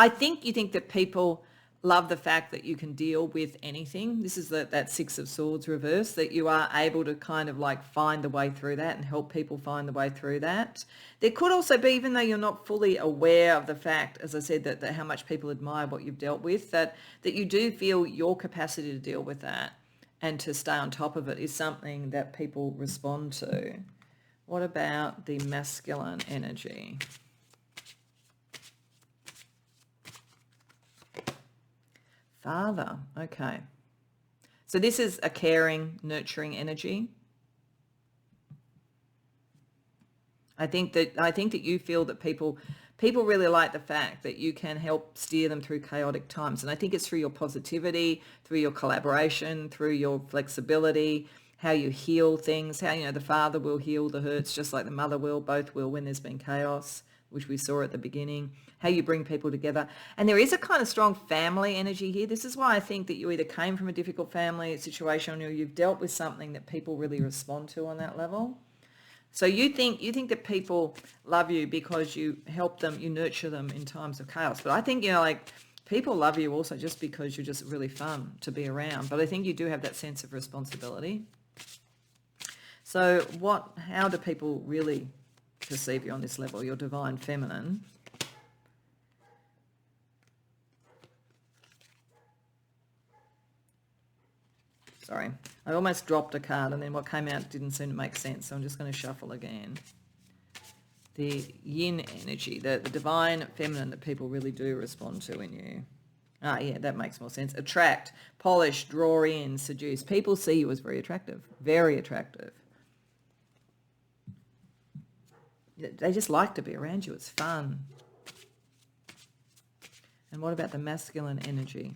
think you think that people love the fact that you can deal with anything. This is that Six of Swords reverse, that you are able to kind of like find the way through that and help people find the way through that. There could also be, even though you're not fully aware of the fact, as I said, that how much people admire what you've dealt with, that you do feel your capacity to deal with that and to stay on top of it is something that people respond to. What about the masculine energy? Father, okay. So this is a caring, nurturing energy. I think that you feel that people really like the fact that you can help steer them through chaotic times. And I think it's through your positivity, through your collaboration, through your flexibility, how you heal things, how, the father will heal the hurts just like the mother will, both will when there's been chaos, which we saw at the beginning, how you bring people together. And there is a kind of strong family energy here. This is why I think that you either came from a difficult family situation or you've dealt with something that people really respond to on that level. So you think that people love you because you help them, you nurture them in times of chaos. But I think, people love you also just because you're just really fun to be around. But I think you do have that sense of responsibility. So how do people really perceive you on this level, your divine feminine? Sorry, I almost dropped a card and then what came out didn't seem to make sense, so I'm just going to shuffle again. the yin energy, the divine feminine that people really do respond to in you. Ah, yeah, that makes more sense. Attract, polish, draw in, seduce. People see you as very attractive, very attractive. They just like to be around you. It's fun. And what about the masculine energy?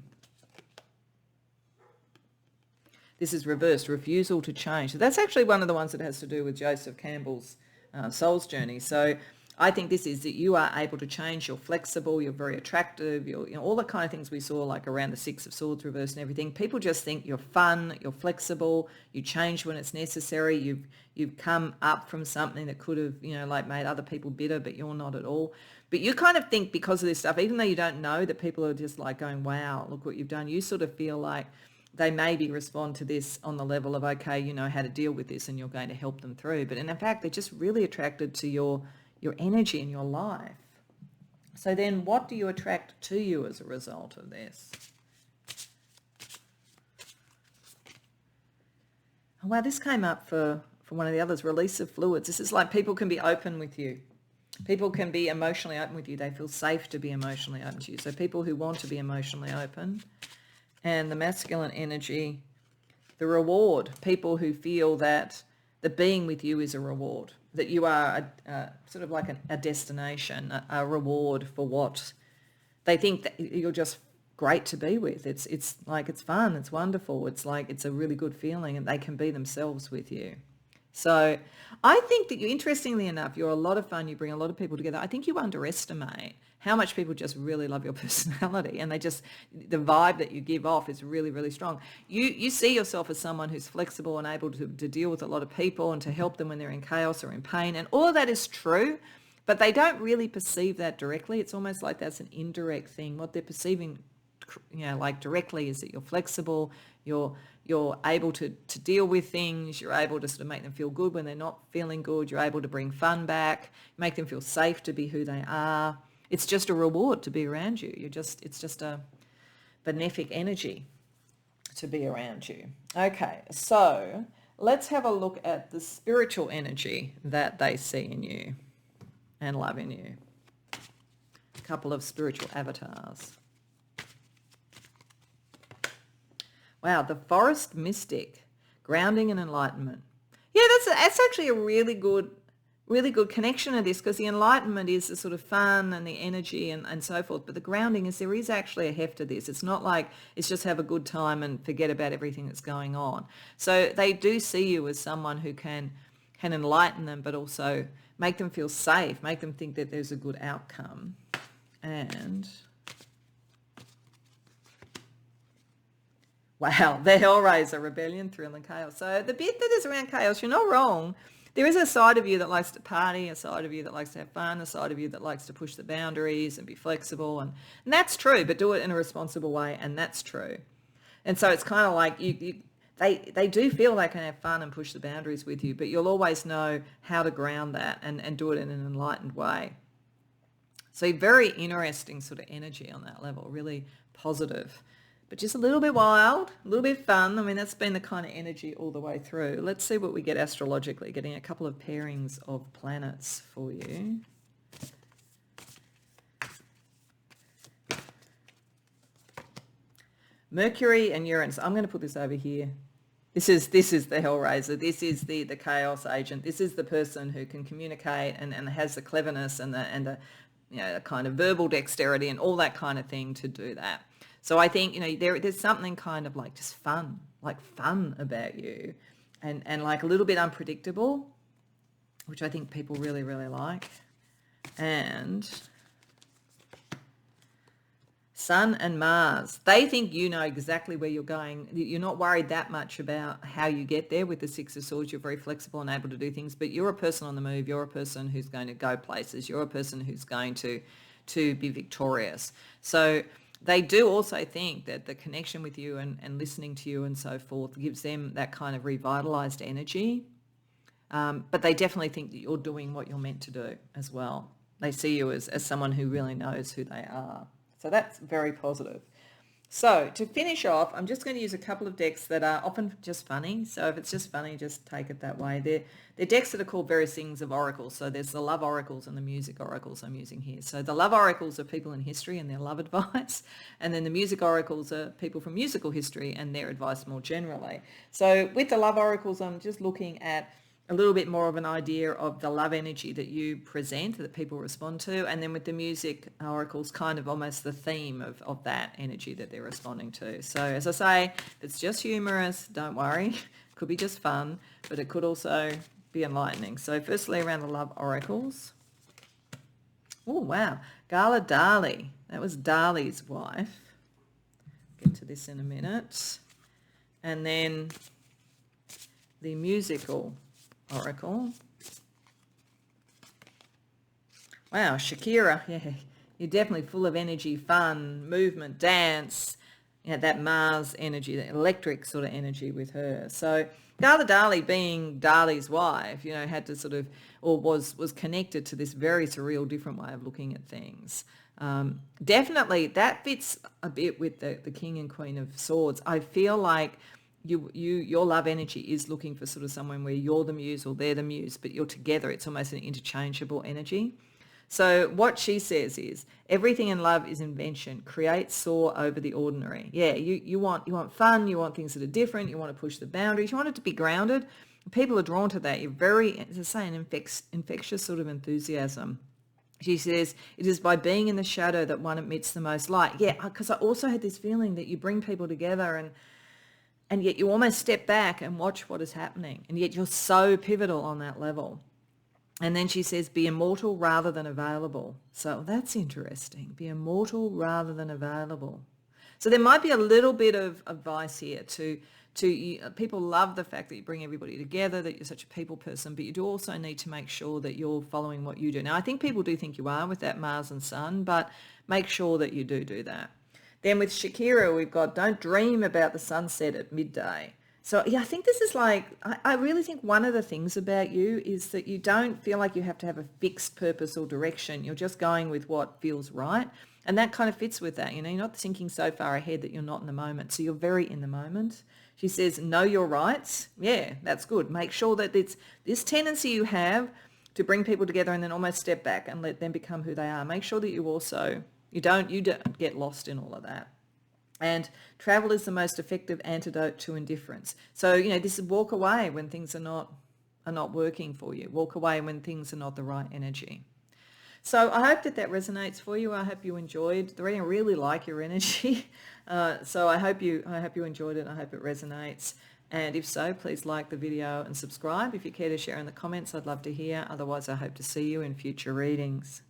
This is reversed, refusal to change. So that's actually one of the ones that has to do with Joseph Campbell's soul's journey. So I think this is that you are able to change. You're flexible. You're very attractive. You're, all the kind of things we saw, like around the Six of Swords reversed and everything. People just think you're fun. You're flexible. You change when it's necessary. You've come up from something that could have, like made other people bitter, but you're not at all. But you kind of think because of this stuff, even though you don't know that people are just like going, wow, look what you've done. You sort of feel like they maybe respond to this on the level of, okay, you know how to deal with this and you're going to help them through. But in fact, they're just really attracted to your energy in your life. So then what do you attract to you as a result of this? Oh, wow, this came up for one of the others, release of fluids. This is like people can be open with you. People can be emotionally open with you. They feel safe to be emotionally open to you. So people who want to be emotionally open. And the masculine energy, the reward, people who feel that the being with you is a reward, that you are sort of like a destination, a reward for what they think that you're just great to be with. It's like it's fun, it's wonderful, it's like it's a really good feeling and they can be themselves with you. So I think that you, interestingly enough, you're a lot of fun, you bring a lot of people together. I think you underestimate how much people just really love your personality and the vibe that you give off is really, really strong. You see yourself as someone who's flexible and able to deal with a lot of people and to help them when they're in chaos or in pain. And all of that is true, but they don't really perceive that directly. It's almost like that's an indirect thing. What they're perceiving, like directly is that you're flexible, you're able to deal with things, you're able to sort of make them feel good when they're not feeling good, you're able to bring fun back, make them feel safe to be who they are. It's just a reward to be around you. It's just a benefic energy to be around you. Okay, so let's have a look at the spiritual energy that they see in you and love in you. A couple of spiritual avatars. Wow, the forest mystic, grounding and enlightenment. Yeah, that's actually a really good connection to this, because the enlightenment is the sort of fun and the energy and so forth. But the grounding is, there is actually a heft to this. It's not like it's just have a good time and forget about everything that's going on. So they do see you as someone who can enlighten them, but also make them feel safe, make them think that there's a good outcome. And wow, the Hellraiser, rebellion, thrill and chaos. So the bit that is around chaos, you're not wrong. There is a side of you that likes to party, a side of you that likes to have fun, a side of you that likes to push the boundaries and be flexible. And that's true, but do it in a responsible way, and that's true. And so it's kind of like they do feel they can have fun and push the boundaries with you, but you'll always know how to ground that and do it in an enlightened way. So very interesting sort of energy on that level, really positive. But just a little bit wild, a little bit fun. I mean, that's been the kind of energy all the way through. Let's see what we get astrologically, getting a couple of pairings of planets for you. Mercury and Uranus. I'm going to put this over here. This is the Hellraiser. This is the chaos agent. This is the person who can communicate and has the cleverness and the kind of verbal dexterity and all that kind of thing to do that. So I think, there's something kind of like just fun about you and like a little bit unpredictable, which I think people really, really like. And Sun and Mars, they think you know exactly where you're going. You're not worried that much about how you get there with the Six of Swords. You're very flexible and able to do things, but you're a person on the move. You're a person who's going to go places. You're a person who's going to be victorious. So they do also think that the connection with you and listening to you and so forth gives them that kind of revitalized energy. But they definitely think that you're doing what you're meant to do as well. They see you as someone who really knows who they are. So that's very positive. So to finish off, I'm just going to use a couple of decks that are often just funny. So if it's just funny, just take it that way. They're decks that are called various things of oracles. So there's the love oracles and the music oracles I'm using here. So the love oracles are people in history and their love advice. And then the music oracles are people from musical history and their advice more generally. So with the love oracles, I'm just looking at a little bit more of an idea of the love energy that you present, that people respond to. And then with the music oracles, kind of almost the theme of that energy that they're responding to. So as I say, if it's just humorous, don't worry. It could be just fun, but it could also be enlightening. So firstly, around the love oracles. Oh, wow. Gala Dali. That was Dali's wife. Get to this in a minute. And then the musical oracle. Wow, Shakira, yeah, you're definitely full of energy, fun, movement, dance, that Mars energy, that electric sort of energy with her. So Gala Dali, being Dali's wife, had to sort of, or was connected to this very surreal, different way of looking at things. Definitely that fits a bit with the King and Queen of Swords. I feel like your love energy is looking for sort of someone where you're the muse or they're the muse, but you're together. It's almost an interchangeable energy. So what she says is everything in love is invention. Create, soar over the ordinary. Yeah, you want fun. You want things that are different. You want to push the boundaries. You want it to be grounded. People are drawn to that. You're very, as I say, an infectious sort of enthusiasm. She says, it is by being in the shadow that one admits the most light. Yeah, because I also had this feeling that you bring people together and yet you almost step back and watch what is happening. And yet you're so pivotal on that level. And then she says, be immortal rather than available. So that's interesting. Be immortal rather than available. So there might be a little bit of advice here to people love the fact that you bring everybody together, that you're such a people person, but you do also need to make sure that you're following what you do. Now, I think people do think you are with that Mars and Sun, but make sure that you do that. Then with Shakira, we've got don't dream about the sunset at midday. So yeah, I think this is like, I really think one of the things about you is that you don't feel like you have to have a fixed purpose or direction. You're just going with what feels right. And that kind of fits with that. You're not thinking so far ahead that you're not in the moment. So you're very in the moment. She says, know your rights. Yeah, that's good. Make sure that it's this tendency you have to bring people together and then almost step back and let them become who they are. Make sure that you also, you don't get lost in all of that. And travel is the most effective antidote to indifference. So, this is walk away when things are not working for you. Walk away when things are not the right energy. So I hope that resonates for you. I hope you enjoyed the reading. I really like your energy. So I hope you enjoyed it. I hope it resonates. And if so, please like the video and subscribe. If you care to share in the comments, I'd love to hear. Otherwise, I hope to see you in future readings.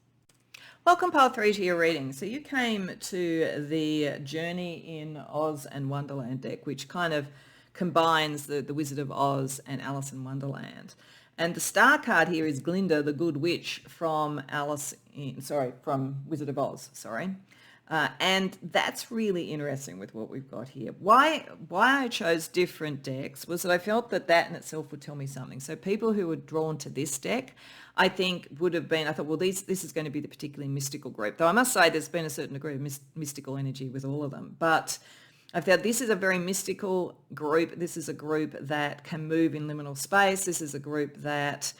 Welcome, Pile 3, to your reading. So you came to the Journey in Oz and Wonderland deck, which kind of combines the Wizard of Oz and Alice in Wonderland. And the star card here is Glinda, the Good Witch from from Wizard of Oz, and that's really interesting with what we've got here. Why I chose different decks was that I felt that in itself would tell me something. So people who were drawn to this deck, I think would have been, I thought, well, this is going to be the particularly mystical group. Though I must say there's been a certain degree of mystical energy with all of them. But I felt this is a very mystical group. This is a group that can move in liminal space. This is a group that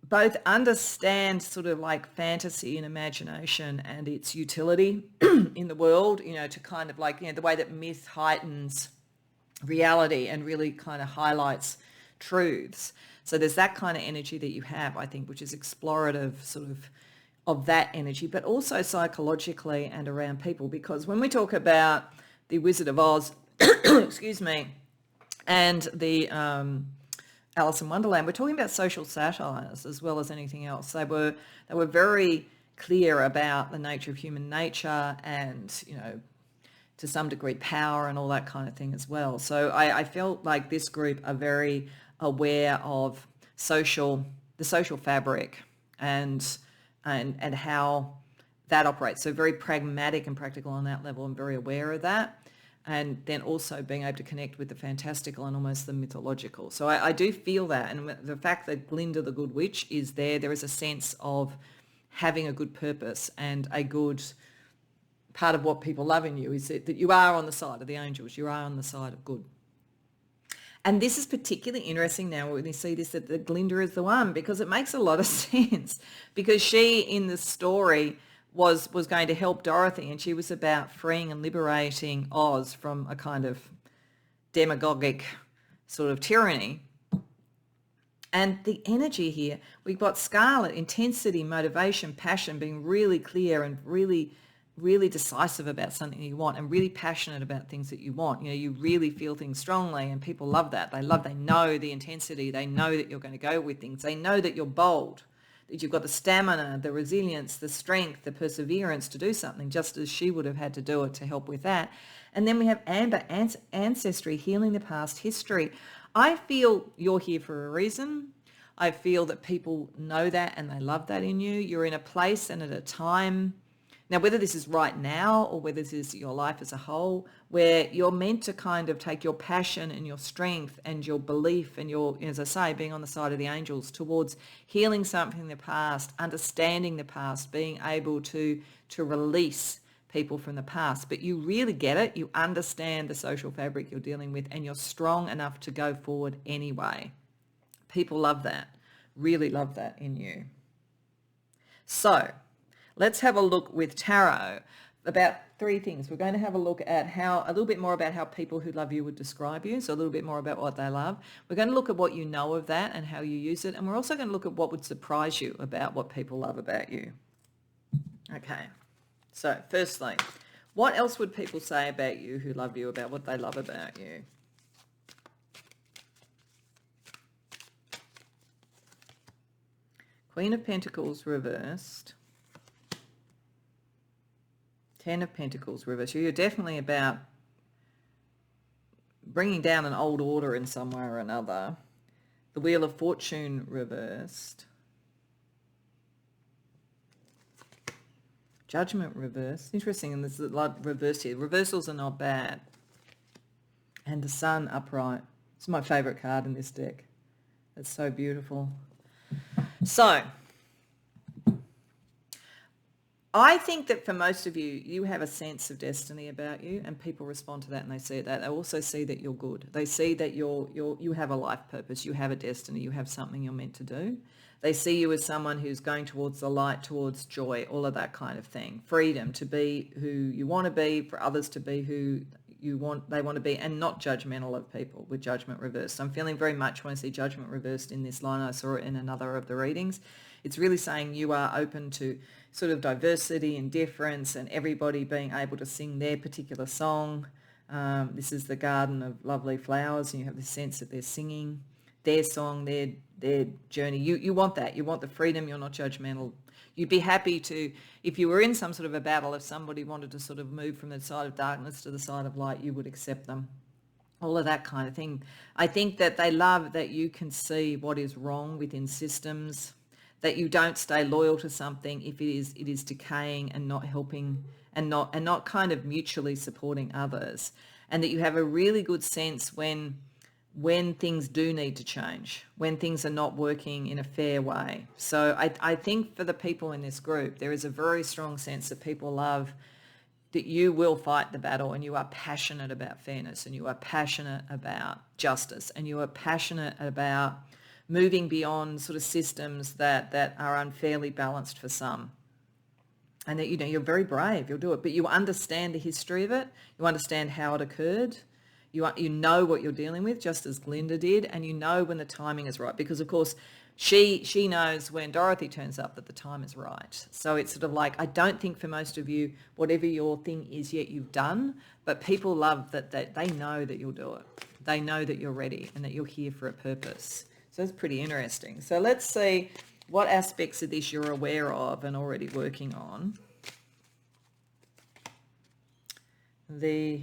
both understand sort of like fantasy and imagination and its utility in the world, to kind of like, the way that myth heightens reality and really kind of highlights truths. So there's that kind of energy that you have, I think, which is explorative sort of that energy, but also psychologically and around people. Because when we talk about the Wizard of Oz, excuse me, and the Alice in Wonderland, we're talking about social satires as well as anything else. They were very clear about the nature of human nature and, to some degree power and all that kind of thing as well. So I felt like this group are very aware of the social fabric and how that operates. So very pragmatic and practical on that level and very aware of that. And then also being able to connect with the fantastical and almost the mythological. So I do feel that. And the fact that Glinda the Good Witch is there is a sense of having a good purpose and a good part of what people love in you is that you are on the side of the angels. You are on the side of good. And this is particularly interesting now when you see this, that Glinda is the one, because it makes a lot of sense, because she in the story was going to help Dorothy, and she was about freeing and liberating Oz from a kind of demagogic sort of tyranny. And the energy here, we've got Scarlet, intensity, motivation, passion, being really clear and really decisive about something you want, and really passionate about things that you want. You really feel things strongly, and people love that. They know the intensity. They know that you're going to go with things. They know that you're bold, that you've got the stamina, the resilience, the strength, the perseverance to do something, just as she would have had to do it to help with that. And then we have Amber, ancestry, healing the past history. I feel you're here for a reason. I feel that people know that and they love that in you. You're in a place and at a time. Now, whether this is right now or whether this is your life as a whole, where you're meant to kind of take your passion and your strength and your belief and your, as I say, being on the side of the angels towards healing something in the past, understanding the past, being able to release people from the past. But you really get it. You understand the social fabric you're dealing with, and you're strong enough to go forward anyway. People love that, really love that in you. So let's have a look with tarot about three things. We're going to have a look at a little bit more about how people who love you would describe you, so a little bit more about what they love. We're going to look at what you know of that and how you use it, and we're also going to look at what would surprise you about what people love about you. Okay, so firstly, what else would people say about you who love you, about what they love about you? Queen of Pentacles reversed. 10 of Pentacles reversed. You're definitely about bringing down an old order in some way or another. The Wheel of Fortune reversed. Judgment reversed. Interesting, and there's a lot reversed here. Reversals are not bad. And the Sun upright. It's my favourite card in this deck. It's so beautiful. So I think that for most of you, you have a sense of destiny about you, and people respond to that and they see that. They also see that you're good. They see that you have a life purpose, you have a destiny, you have something you're meant to do. They see you as someone who's going towards the light, towards joy, all of that kind of thing. Freedom to be who you want to be, for others to be who they want to be, and not judgmental of people with judgment reversed. So I'm feeling very much when I see judgment reversed in this line, I saw it in another of the readings. It's really saying you are open to sort of diversity and difference, and everybody being able to sing their particular song. This is the garden of lovely flowers, and you have the sense that they're singing their song, their journey. You want that. You want the freedom. You're not judgmental. You'd be happy to, if you were in some sort of a battle, if somebody wanted to sort of move from the side of darkness to the side of light, you would accept them. All of that kind of thing. I think that they love that you can see what is wrong within systems, that you don't stay loyal to something if it is decaying and not helping and not kind of mutually supporting others, and that you have a really good sense when things do need to change, when things are not working in a fair way. So I think for the people in this group, there is a very strong sense that people love that you will fight the battle, and you are passionate about fairness, and you are passionate about justice, and you are passionate about moving beyond sort of systems that are unfairly balanced for some. And that, you're very brave, you'll do it, but you understand the history of it, you understand how it occurred, you know what you're dealing with, just as Glinda did, and you know when the timing is right, because of course she knows when Dorothy turns up that the time is right. So it's sort of like, I don't think for most of you, whatever your thing is yet you've done, but people love that they know that you'll do it. They know that you're ready and that you're here for a purpose. So it's pretty interesting. So let's see what aspects of this you're aware of and already working on. The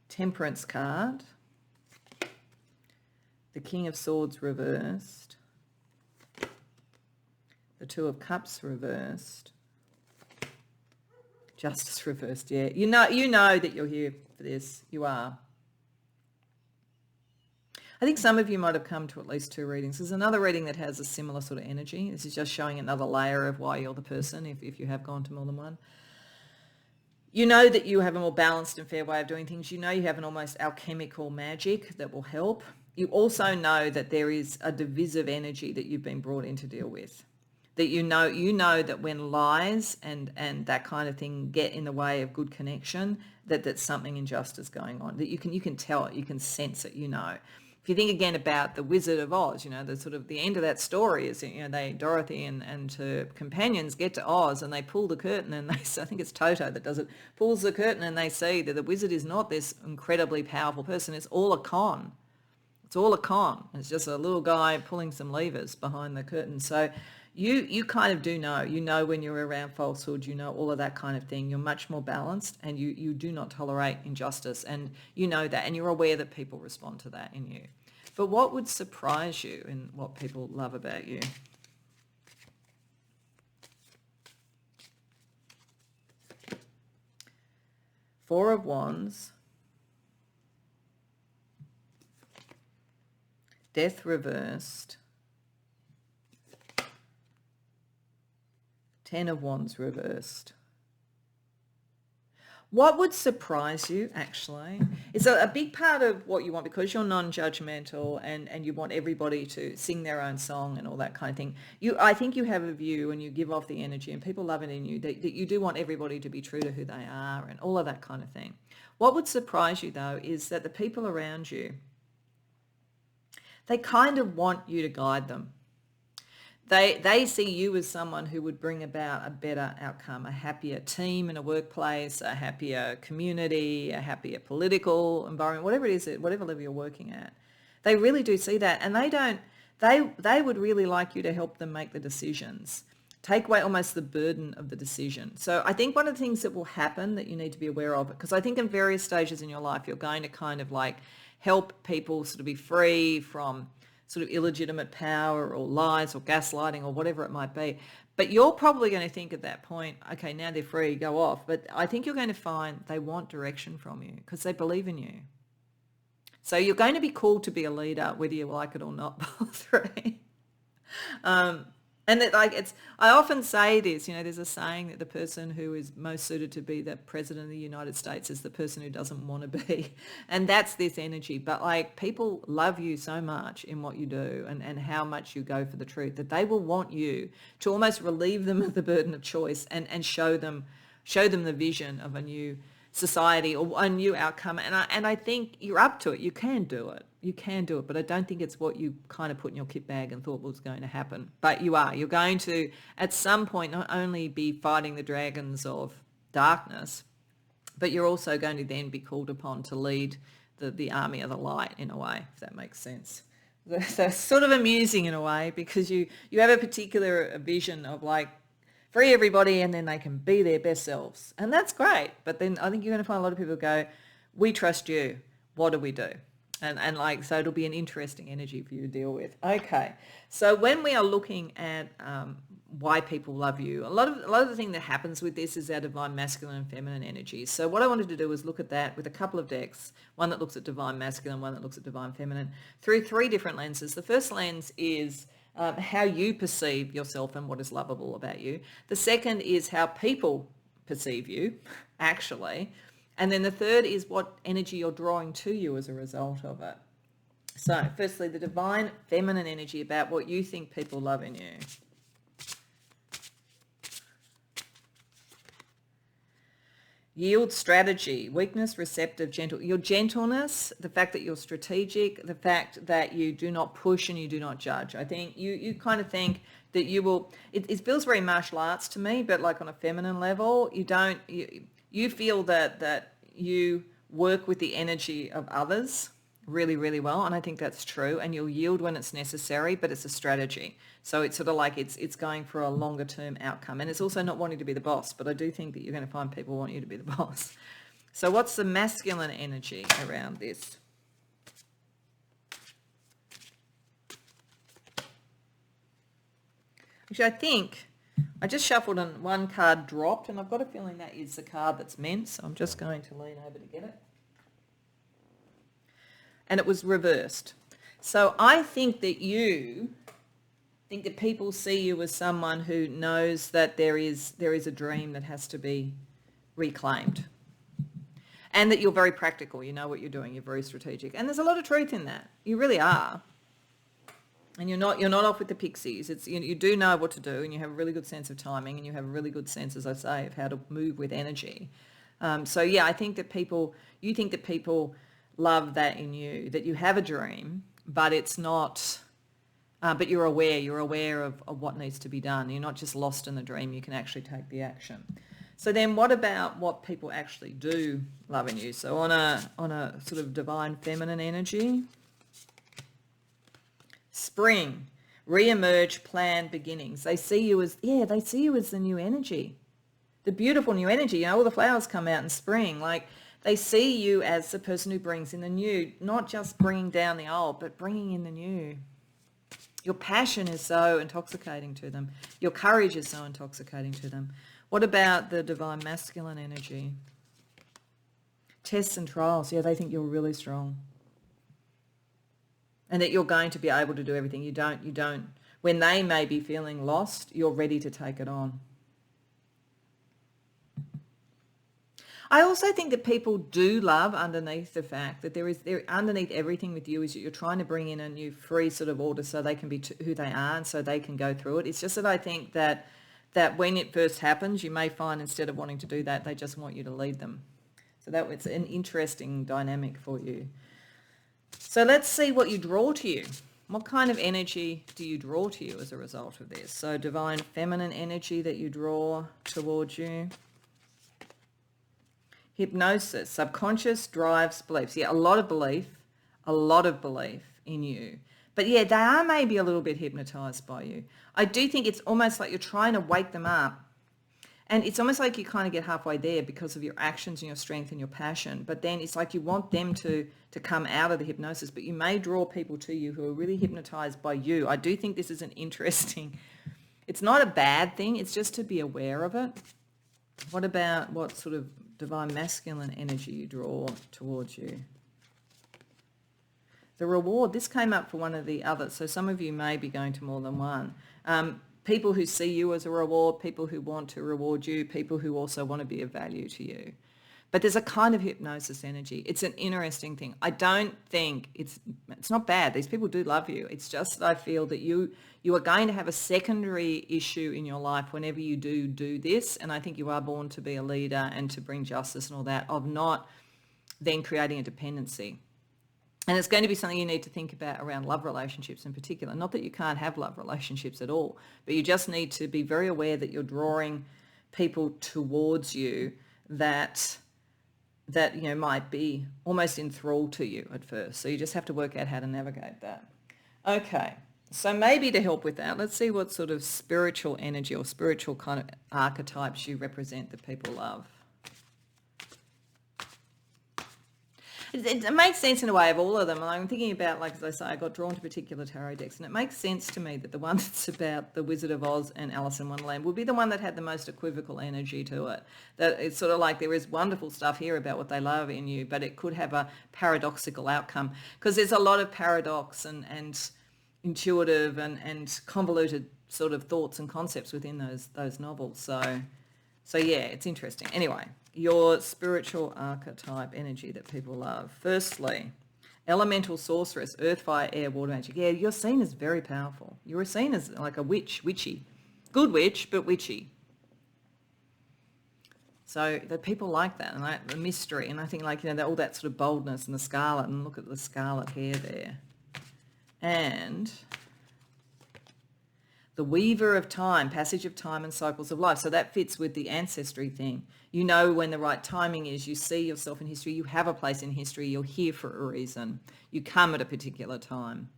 Temperance card, the King of Swords reversed, the Two of Cups reversed, Justice reversed. Yeah, you know that you're here for this. You are. I think some of you might have come to at least 2 readings. There's another reading that has a similar sort of energy. This is just showing another layer of why you're the person, if you have gone to more than one. You know that you have a more balanced and fair way of doing things. You know you have an almost alchemical magic that will help. You also know that there is a divisive energy that you've been brought in to deal with. That you know that when lies and that kind of thing get in the way of good connection, that's something injustice going on. That you can tell it, you can sense it, you know. If you think again about the Wizard of Oz, you know, the sort of the end of that story is, you know, Dorothy and her companions get to Oz and they pull the curtain and I think it's Toto that does it, pulls the curtain and they see that the wizard is not this incredibly powerful person. It's all a con. It's all a con. It's just a little guy pulling some levers behind the curtain. So you kind of do know. You know when you're around falsehood, you know all of that kind of thing. You're much more balanced and you do not tolerate injustice. And you know that and you're aware that people respond to that in you. But what would surprise you in what people love about you? Four of Wands. Death reversed. 10 of Wands reversed. What would surprise you, actually, is a big part of what you want, because you're non-judgmental and you want everybody to sing their own song and all that kind of thing. I think you have a view and you give off the energy and people love it in you, that you do want everybody to be true to who they are and all of that kind of thing. What would surprise you, though, is that the people around you, they kind of want you to guide them. They see you as someone who would bring about a better outcome, a happier team in a workplace, a happier community, a happier political environment, whatever it is, whatever level you're working at. They really do see that, and they would really like you to help them make the decisions. Take away almost the burden of the decision. So I think one of the things that will happen that you need to be aware of, because I think in various stages in your life, you're going to kind of like help people sort of be free from sort of illegitimate power or lies or gaslighting or whatever it might be. But you're probably going to think at that point, okay, now they're free, go off. But I think you're going to find they want direction from you because they believe in you. So you're going to be called to be a leader, whether you like it or not, Pile 3. And that, like, I often say this, you know, there's a saying that the person who is most suited to be the president of the United States is the person who doesn't want to be. And that's this energy. But like, people love you so much in what you do and how much you go for the truth that they will want you to almost relieve them of the burden of choice and show them the vision of a new society or a new outcome. And I think you're up to it. You can do it. You can do it, but I don't think it's what you kind of put in your kit bag and thought was going to happen. But you are. You're going to, at some point, not only be fighting the dragons of darkness, but you're also going to then be called upon to lead the army of the light in a way, if that makes sense. So it's sort of amusing in a way because you have a particular vision of like, free everybody and then they can be their best selves. And that's great. But then I think you're going to find a lot of people go, we trust you. What do we do? And like, so it'll be an interesting energy for you to deal with. Okay. So when we are looking at why people love you, a lot of the thing that happens with this is our divine masculine and feminine energies. So what I wanted to do was look at that with a couple of decks, one that looks at divine masculine, one that looks at divine feminine, through 3 different lenses. The first lens is how you perceive yourself and what is lovable about you. The second is how people perceive you, actually. And then the third is what energy you're drawing to you as a result of it. So firstly, the divine feminine energy about what you think people love in you. Yield, strategy, weakness, receptive, gentle. Your gentleness, the fact that you're strategic, the fact that you do not push and you do not judge. I think you kind of think that you will, it feels very martial arts to me, but like on a feminine level, you feel that you work with the energy of others really, really well. And I think that's true. And you'll yield when it's necessary, but it's a strategy. So it's sort of like it's going for a longer term outcome. And it's also not wanting to be the boss, but I do think that you're going to find people want you to be the boss. So what's the masculine energy around this? Actually, I think I just shuffled and one card dropped, and I've got a feeling that is the card that's meant, so I'm just going to lean over to get it. And it was reversed. So I think that people see you as someone who knows that there is a dream that has to be reclaimed. And that you're very practical. You know what you're doing. You're very strategic. And there's a lot of truth in that. You really are. And you're not off with the pixies. It's you do know what to do, and you have a really good sense of timing, and you have a really good sense, as I say, of how to move with energy. So yeah, I think that you think that people love that in you, that you have a dream, but it's not, but you're aware of what needs to be done. You're not just lost in the dream. You can actually take the action. So then what about what people actually do love in you? So on a sort of divine feminine energy, spring, re-emerge, plan beginnings. They see you as the new energy, the beautiful new energy. You know, all the flowers come out in spring. Like, they see you as the person who brings in the new, not just bringing down the old, but bringing in the new. Your passion is so intoxicating to them. Your courage is so intoxicating to them. What about the divine masculine energy? Tests and trials. Yeah, they think you're really strong. And that you're going to be able to do everything. You don't. When they may be feeling lost, you're ready to take it on. I also think that people do love underneath the fact that underneath everything with you is that you're trying to bring in a new free sort of order so they can be who they are and so they can go through it. It's just that I think that when it first happens, you may find instead of wanting to do that, they just want you to lead them. So it's an interesting dynamic for you. So let's see what you draw to you. What kind of energy do you draw to you as a result of this? So divine feminine energy that you draw towards you. Hypnosis, subconscious drives beliefs. Yeah, a lot of belief in you. But yeah, they are maybe a little bit hypnotized by you. I do think it's almost like you're trying to wake them up. And it's almost like you kind of get halfway there because of your actions and your strength and your passion. But then it's like you want them to come out of the hypnosis, but you may draw people to you who are really hypnotized by you. I do think this is an interesting, it's not a bad thing. It's just to be aware of it. What about what sort of divine masculine energy you draw towards you? The reward, this came up for one of the others, so some of you may be going to more than one. People who see you as a reward, people who want to reward you, people who also want to be of value to you. But there's a kind of hypnosis energy. It's an interesting thing. I don't think it's not bad. These people do love you. It's just that I feel that you are going to have a secondary issue in your life whenever you do this. And I think you are born to be a leader and to bring justice and all that, of not then creating a dependency. And it's going to be something you need to think about around love relationships in particular. Not that you can't have love relationships at all, but you just need to be very aware that you're drawing people towards you that might be almost enthralled to you at first. So you just have to work out how to navigate that. Okay, so maybe to help with that, let's see what sort of spiritual energy or spiritual kind of archetypes you represent that people love. It makes sense in a way of all of them. I'm thinking about, like, as I say, I got drawn to particular tarot decks, and it makes sense to me that the one that's about the Wizard of Oz and Alice in Wonderland would be the one that had the most equivocal energy to it. That it's sort of like there is wonderful stuff here about what they love in you, but it could have a paradoxical outcome because there's a lot of paradox and intuitive and convoluted sort of thoughts and concepts within those novels. So yeah, it's interesting. Anyway, your spiritual archetype energy that people love. Firstly, elemental sorceress, earth, fire, air, water magic. Yeah, you're seen as very powerful. You're seen as like a witchy. Good witch, but witchy. So the people like that, and like the mystery, and I think all that sort of boldness and the scarlet, and look at the scarlet hair there. And the weaver of time, passage of time and cycles of life. So that fits with the ancestry thing. You know when the right timing is. You see yourself in history. You have a place in history. You're here for a reason. You come at a particular time.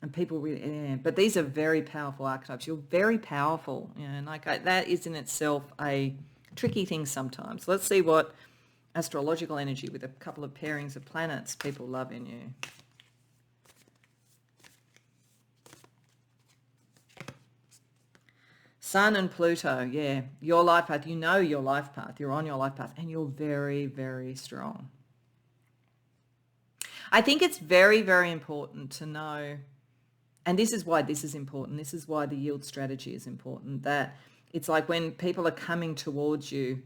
And people really, yeah. But these are very powerful archetypes. You're very powerful. And that is in itself a tricky thing sometimes. Let's see what astrological energy with a couple of pairings of planets people love in you. Sun and Pluto, yeah. Your life path, you know your life path. You're on your life path and you're very, very strong. I think it's very, very important to know, and this is why this is important, this is why the yield strategy is important, that It's like when people are coming towards you,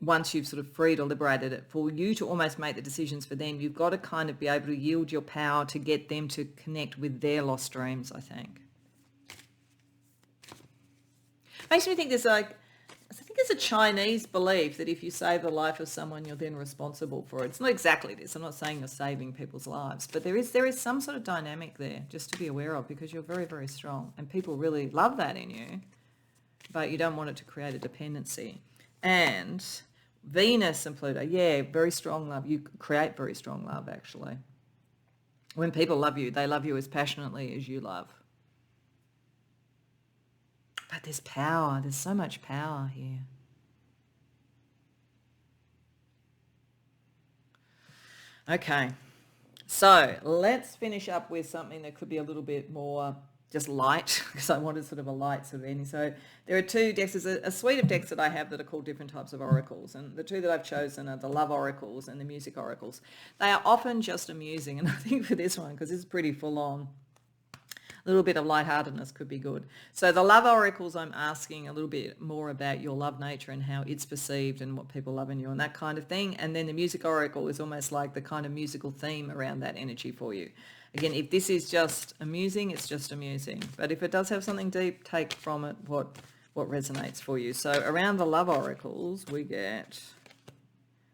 once you've sort of freed or liberated it, for you to almost make the decisions for them, you've got to kind of be able to yield your power to get them to connect with their lost dreams, I think. Makes me think I think there's a Chinese belief that if you save the life of someone, you're then responsible for it. It's not exactly this. I'm not saying you're saving people's lives, but there is some sort of dynamic there just to be aware of, because you're very, very strong and people really love that in you, but you don't want it to create a dependency. And Venus and Pluto, yeah, very strong love. You create very strong love, actually. When people love you, they love you as passionately as you love. But there's power. There's so much power here. Okay, so let's finish up with something that could be a little bit more just light, because I wanted sort of a light sort of ending. So there are two decks. There's a suite of decks that I have that are called different types of oracles, and the two that I've chosen are the love oracles and the music oracles. They are often just amusing, and I think for this one, because it's pretty full on, a little bit of lightheartedness could be good. So the love oracles, I'm asking a little bit more about your love nature and how it's perceived and what people love in you and that kind of thing. And then the music oracle is almost like the kind of musical theme around that energy for you. Again, if this is just amusing, it's just amusing. But if it does have something deep, take from it what resonates for you. So around the love oracles, we get,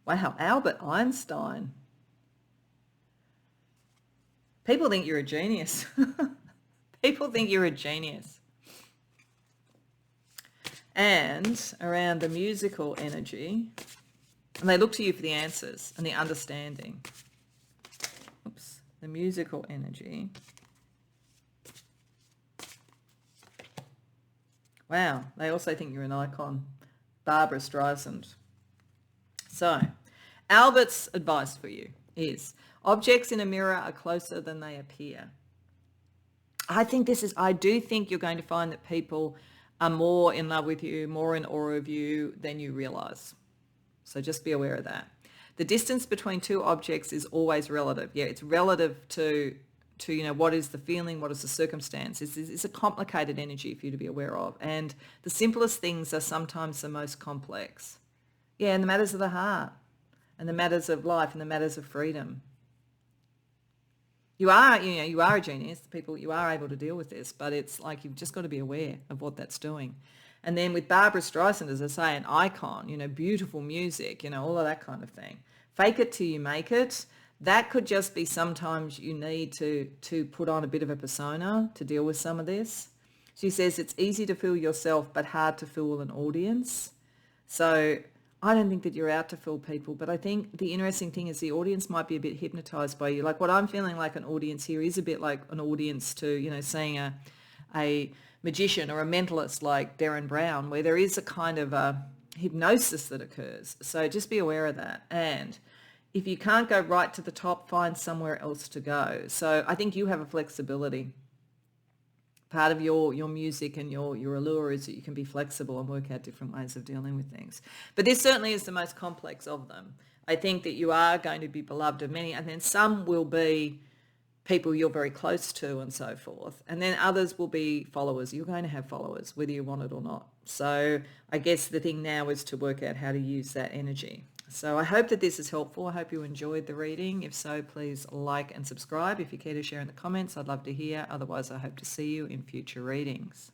wow, Albert Einstein. People think you're a genius. People think you're a genius. And around the musical energy, and they look to you for the answers and the understanding. Oops, the musical energy. Wow, they also think you're an icon. Barbara Streisand. So, Albert's advice for you is, objects in a mirror are closer than they appear. I do think you're going to find that people are more in love with you, more in awe of you than you realize. So just be aware of that. The distance between two objects is always relative. Yeah, it's relative to what is the feeling, what is the circumstance. It's a complicated energy for you to be aware of. And the simplest things are sometimes the most complex. Yeah, and the matters of the heart and the matters of life and the matters of freedom. You are a genius. You are able to deal with this, but it's like you've just got to be aware of what that's doing. And then with Barbara Streisand, as I say, an icon, beautiful music, all of that kind of thing. Fake it till you make it. That could just be sometimes you need to put on a bit of a persona to deal with some of this. She says it's easy to fool yourself, but hard to fool an audience. So I don't think that you're out to fool people, but I think the interesting thing is the audience might be a bit hypnotized by you. Like what I'm feeling like an audience here is a bit like an audience to, seeing a magician or a mentalist like Derren Brown, where there is a kind of a hypnosis that occurs. So just be aware of that. And if you can't go right to the top, find somewhere else to go. So I think you have a flexibility. Part of your music and your allure is that you can be flexible and work out different ways of dealing with things. But this certainly is the most complex of them. I think that you are going to be beloved of many, and then some will be people you're very close to and so forth. And then others will be followers. You're going to have followers, whether you want it or not. So I guess the thing now is to work out how to use that energy. So I hope that this is helpful. I hope you enjoyed the reading. If so, please like and subscribe. If you care to share in the comments, I'd love to hear. Otherwise, I hope to see you in future readings.